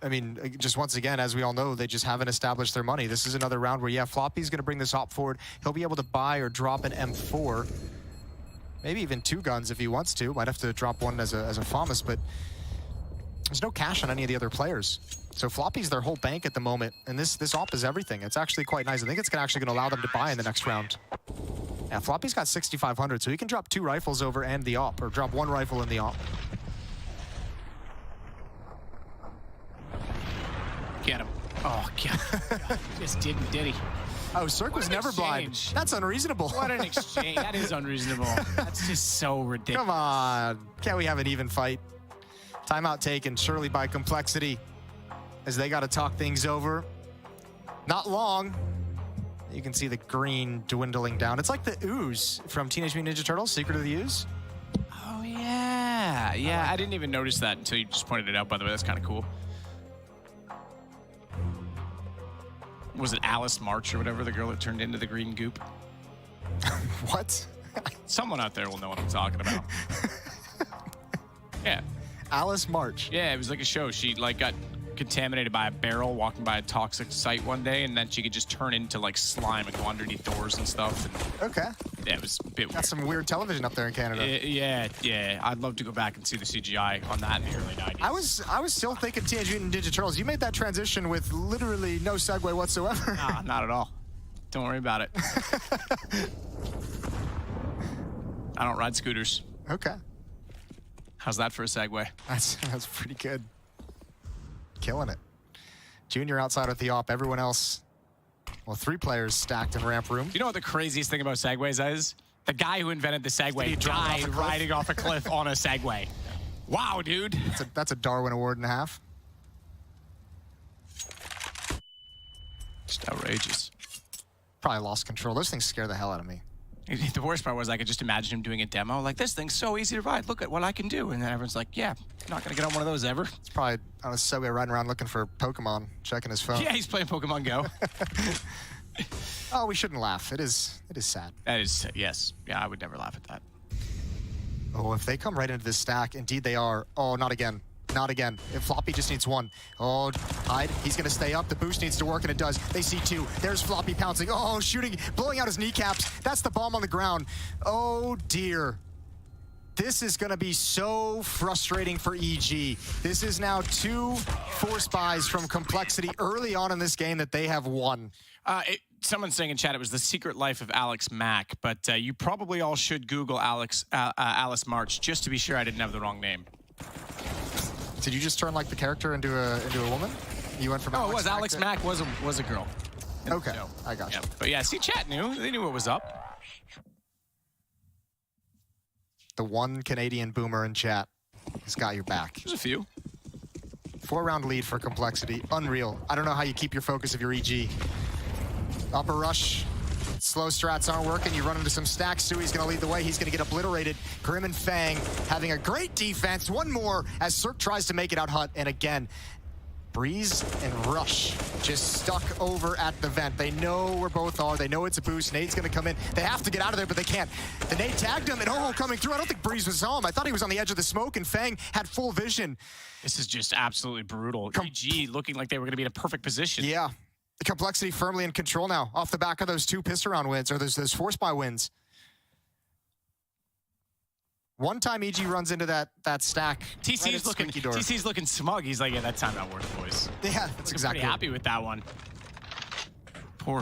I mean, just once again, as we all know, they just haven't established their money. This is another round where, yeah, Floppy's gonna bring this op forward. He'll be able to buy or drop an M4, maybe even 2 guns if he wants to. Might have to drop one as a FAMAS, but there's no cash on any of the other players. So Floppy's their whole bank at the moment, and this op is everything. It's actually quite nice. I think it's actually gonna allow them to buy in the next round. Yeah, Floppy's got 6,500, so he can drop 2 rifles over and the op, or drop 1 rifle in the op. Get him. Oh, God. Just didn't, did he? Oh, Cirque was never blind. That's unreasonable. What an exchange. That is unreasonable. That's just so ridiculous. Come on. Can't we have an even fight? Timeout taken, surely by Complexity, as they got to talk things over. Not long. You can see the green dwindling down. It's like the ooze from Teenage Mutant Ninja Turtles, Secret of the Ooze. Oh, yeah. Yeah, I didn't even notice that until you just pointed it out, by the way. That's kind of cool. Was it Alice March or whatever, the girl that turned into the green goop? What? Someone out there will know what I'm talking about. Yeah. Alice March. Yeah, it was like a show. She like got contaminated by a barrel walking by a toxic site one day, and then she could just turn into like slime and go underneath doors and stuff. And, okay. Yeah, it was a bit weird. Got some weird television up there in Canada. Yeah. I'd love to go back and see the CGI on that in the early 90s. I was still thinking Teenage Mutant Ninja Turtles. You made that transition with literally no segue whatsoever. Nah, not at all. Don't worry about it. I don't ride scooters. Okay. How's that for a segue? That's pretty good. Killing it. Junior outside with the op. Everyone else, well, 3 players stacked in ramp room. You know what the craziest thing about segways is? The guy who invented the Segway died riding off a cliff on a Segway. Wow, dude. That's a Darwin Award and a half. Just outrageous. Probably lost control. Those things scare the hell out of me. The worst part was I could just imagine him doing a demo. Like, this thing's so easy to ride. Look at what I can do. And then everyone's like, yeah, not going to get on one of those ever. It's probably on a subway riding around looking for Pokemon, checking his phone. Yeah, he's playing Pokemon Go. Oh, we shouldn't laugh. It is sad. That is, yes. Yeah, I would never laugh at that. Oh, if they come right into this stack, indeed they are. Oh, not again. Not again. If Floppy just needs 1. Oh, hide. He's going to stay up. The boost needs to work, and it does. They see 2. There's Floppy pouncing. Oh, shooting, blowing out his kneecaps. That's the bomb on the ground. Oh, dear. This is going to be so frustrating for EG. This is now 2 force buys from Complexity early on in this game that they have won. Someone's saying in chat it was The Secret Life of Alex Mack, but you probably all should Google Alice March just to be sure I didn't have the wrong name. Did you just turn like the character into a woman? You went from Alex Mack was a girl. Okay, So, I got you. yeah. But yeah, see, chat knew. They knew what was up. The one Canadian boomer in chat has got your back. There's a few. 4-round lead for Complexity. Unreal. I don't know how you keep your focus if you're EG. Upper rush. Slow strats aren't working. You run into some stacks. Sui's going to lead the way. He's going to get obliterated. Grim and Fang having a great defense. One more as Cirque tries to make it out hut. And again, Breeze and Rush just stuck over at the vent. They know where both are. They know it's a boost. Nade's going to come in. They have to get out of there, but they can't. The Nade tagged him, and coming through. I don't think Breeze was saw him. I thought he was on the edge of the smoke, and Fang had full vision. This is just absolutely brutal. EG looking like they were going to be in a perfect position. Yeah. The Complexity firmly in control now, off the back of those 2 pistol round wins, or those force buy wins. One time EG runs into that stack. TC's looking smug. He's like, yeah, that time not worth, boys. Yeah, that's exactly. Pretty happy with that one. Poor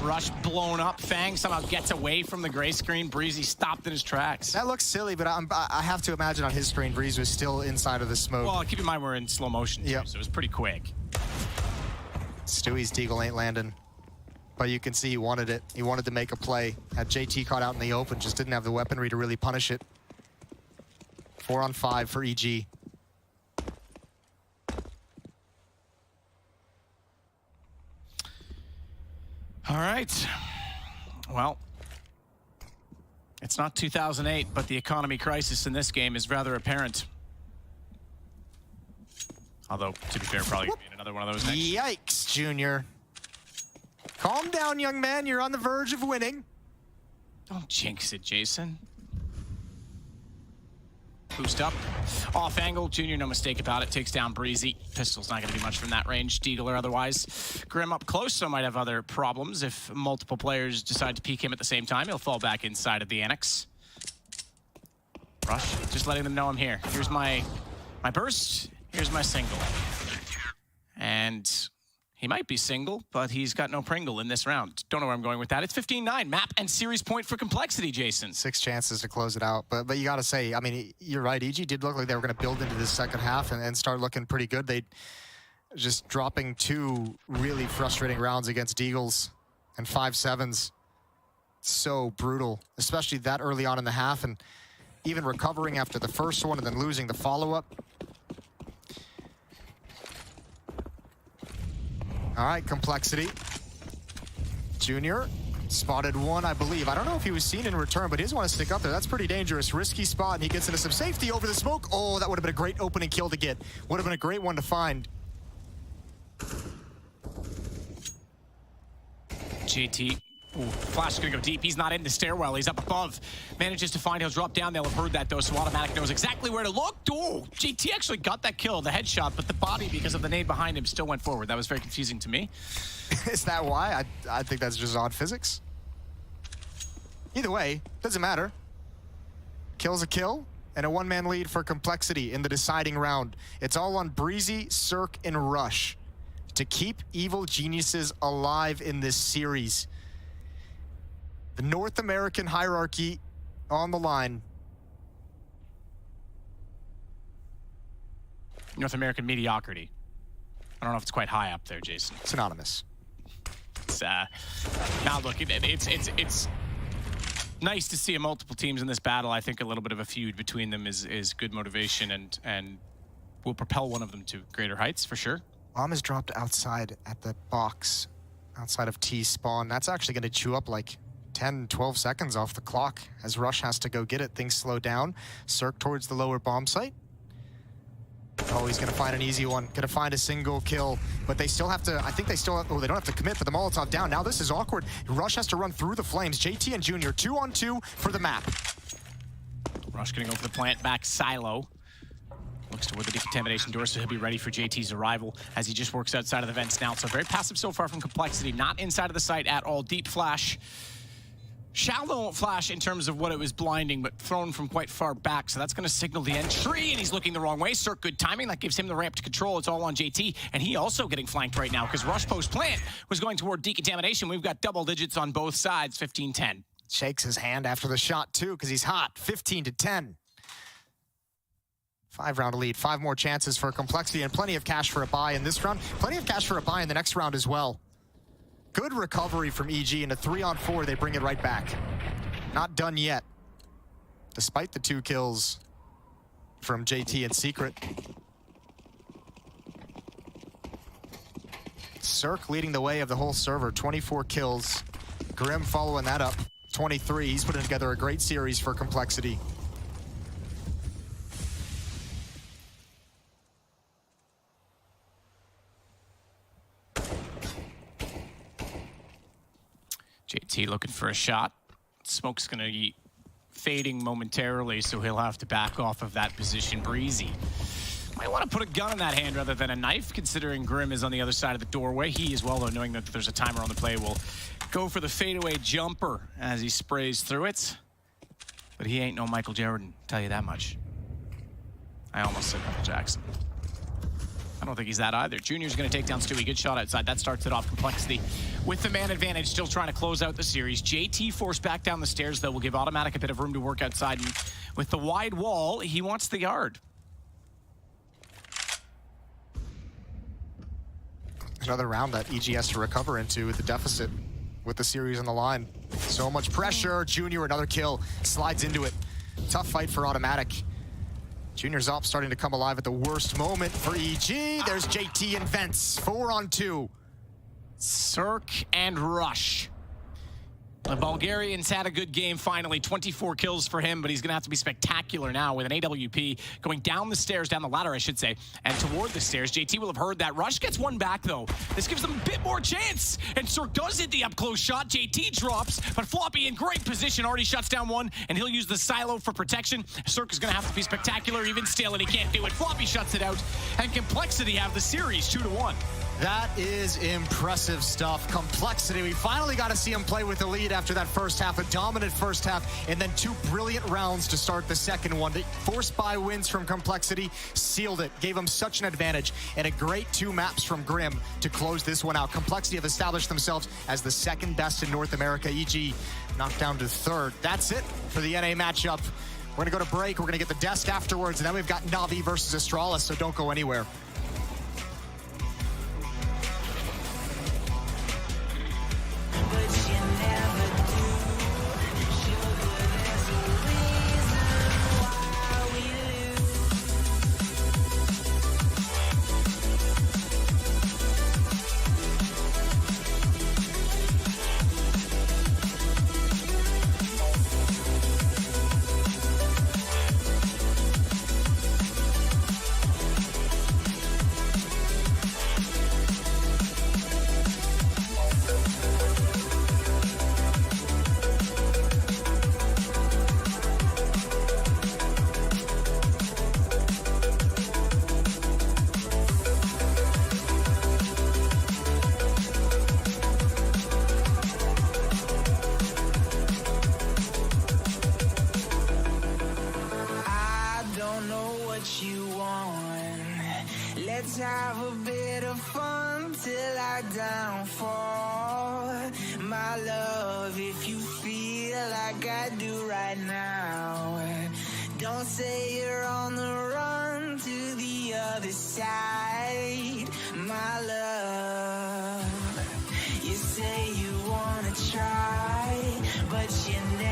Rush blown up. Fang somehow gets away from the gray screen. Breezy stopped in his tracks. That looks silly, but I have to imagine on his screen, Breeze was still inside of the smoke. Well, keep in mind we're in slow motion too, so it was pretty quick. Stewie's deagle ain't landing, but you can see he wanted it. He wanted to make a play. Had JT caught out in the open, just didn't have the weaponry to really punish it. 4 on 5 for EG. All right. Well, it's not 2008, but the economy crisis in this game is rather apparent. Although, to be fair, probably gonna be another one of those next. Yikes, Junior. Calm down, young man. You're on the verge of winning. Don't jinx it, Jason. Boost up. Off angle. Junior, no mistake about it. Takes down Breezy. Pistol's not going to be much from that range. Deagle or otherwise. Grim up close, so might have other problems. If multiple players decide to peek him at the same time, he'll fall back inside of the annex. Rush, just letting them know I'm here. Here's my burst. Here's my single. And he might be single, but he's got no Pringle in this round. Don't know where I'm going with that. It's 15-9. Map and series point for Complexity, Jason. 6 chances to close it out. But you got to say, I mean, you're right. EG did look like they were going to build into this second half and start looking pretty good. They just dropping 2 really frustrating rounds against Deagles and 5-7s. So brutal, especially that early on in the half, and even recovering after the first one and then losing the follow-up. All right, Complexity. Junior spotted one, I believe. I don't know if he was seen in return, but he doesn't want to stick up there. That's pretty dangerous. Risky spot, and he gets into some safety over the smoke. Oh, that would have been a great opening kill to get. Would have been a great one to find. JT. Ooh, Flash is going to go deep. He's not in the stairwell. He's up above. Manages to find. He'll drop down. They'll have heard that, though, so Automatic knows exactly where to look. Oh, JT actually got that kill, the headshot, but the body, because of the nade behind him, still went forward. That was very confusing to me. Is that why? I think that's just odd physics. Either way, doesn't matter. Kill's a kill, and a one-man lead for Complexity in the deciding round. It's all on Breezy, Cirque, and Rush to keep Evil Geniuses alive in this series. The North American hierarchy on the line. North American mediocrity. I don't know if it's quite high up there, Jason. Synonymous. It's, now look, it's nice to see multiple teams in this battle. I think a little bit of a feud between them is good motivation and will propel one of them to greater heights, for sure. Bomb is dropped outside at the box, outside of T spawn. That's actually going to chew up like 10, 12 seconds off the clock. As Rush has to go get it, things slow down. Cirque towards the lower bomb site. Oh, he's going to find an easy one. Going to find a single kill. But they still have to, I think they still have, oh, they don't have to commit, but the Molotov down. Now this is awkward. Rush has to run through the flames. JT and Junior, 2-on-2 for the map. Rush going to go for the plant back silo. Looks toward the decontamination door, so he'll be ready for JT's arrival as he just works outside of the vents now. So very passive so far from Complexity. Not inside of the site at all. Deep flash. Shallow flash in terms of what it was blinding, but thrown from quite far back, so that's going to signal the entry, and he's looking the wrong way. Cirque, good timing. That gives him the ramp to control. It's all on JT, and he also getting flanked right now because Rush post plant was going toward decontamination. We've got double digits on both sides, 15-10. Shakes his hand after the shot, too, because he's hot. 15-10. 5-round lead. 5 more chances for Complexity, and plenty of cash for a buy in this round. Plenty of cash for a buy in the next round as well. Good recovery from EG, and a 3-on-4, they bring it right back. Not done yet, despite the 2 kills from JT and Secret. Cirque leading the way of the whole server, 24 kills. Grim following that up, 23. He's putting together a great series for Complexity. JT looking for a shot. Smoke's going to be fading momentarily, so he'll have to back off of that position. Breezy might want to put a gun in that hand rather than a knife, considering Grim is on the other side of the doorway. He as well, though, knowing that there's a timer on the play, will go for the fadeaway jumper as he sprays through it. But he ain't no Michael Jordan, tell you that much. I almost said Michael Jackson. I don't think he's that either. Junior's going to take down Stewie. Good shot outside. That starts it off. Complexity with the man advantage, still trying to close out the series. JT forced back down the stairs, though, will give Automatic a bit of room to work outside. And with the wide wall, he wants the yard. Another round that EG has to recover into with the deficit, with the series on the line. So much pressure. Junior, another kill, slides into it. Tough fight for Automatic. Junior's up, starting to come alive at the worst moment for EG. There's JT and Vents, 4-on-2. Cirque and Rush. The Bulgarians had a good game finally, 24 kills for him, but he's going to have to be spectacular now with an AWP going down the stairs, down the ladder, I should say, and toward the stairs. JT will have heard that. Rush gets one back, though. This gives them a bit more chance, and Cirque does hit the up-close shot. JT drops, but Floppy in great position, already shuts down one, and he'll use the silo for protection. Cirque is going to have to be spectacular even still, and he can't do it. Floppy shuts it out, and Complexity have the series 2-1. That is impressive stuff. Complexity, we finally got to see him play with the lead after that first half, a dominant first half, and then two brilliant rounds to start the second one. The forced buy wins from Complexity sealed it, gave him such an advantage, and a great 2 maps from Grim to close this one out. Complexity have established themselves as the second best in North America. EG knocked down to 3rd. That's it for the NA matchup. We're going to go to break. We're going to get the desk afterwards, and then we've got Navi versus Astralis, so don't go anywhere. Let's have a bit of fun till I downfall. My love, if you feel like I do right now, don't say you're on the run to the other side. My love, you say you wanna try, but you never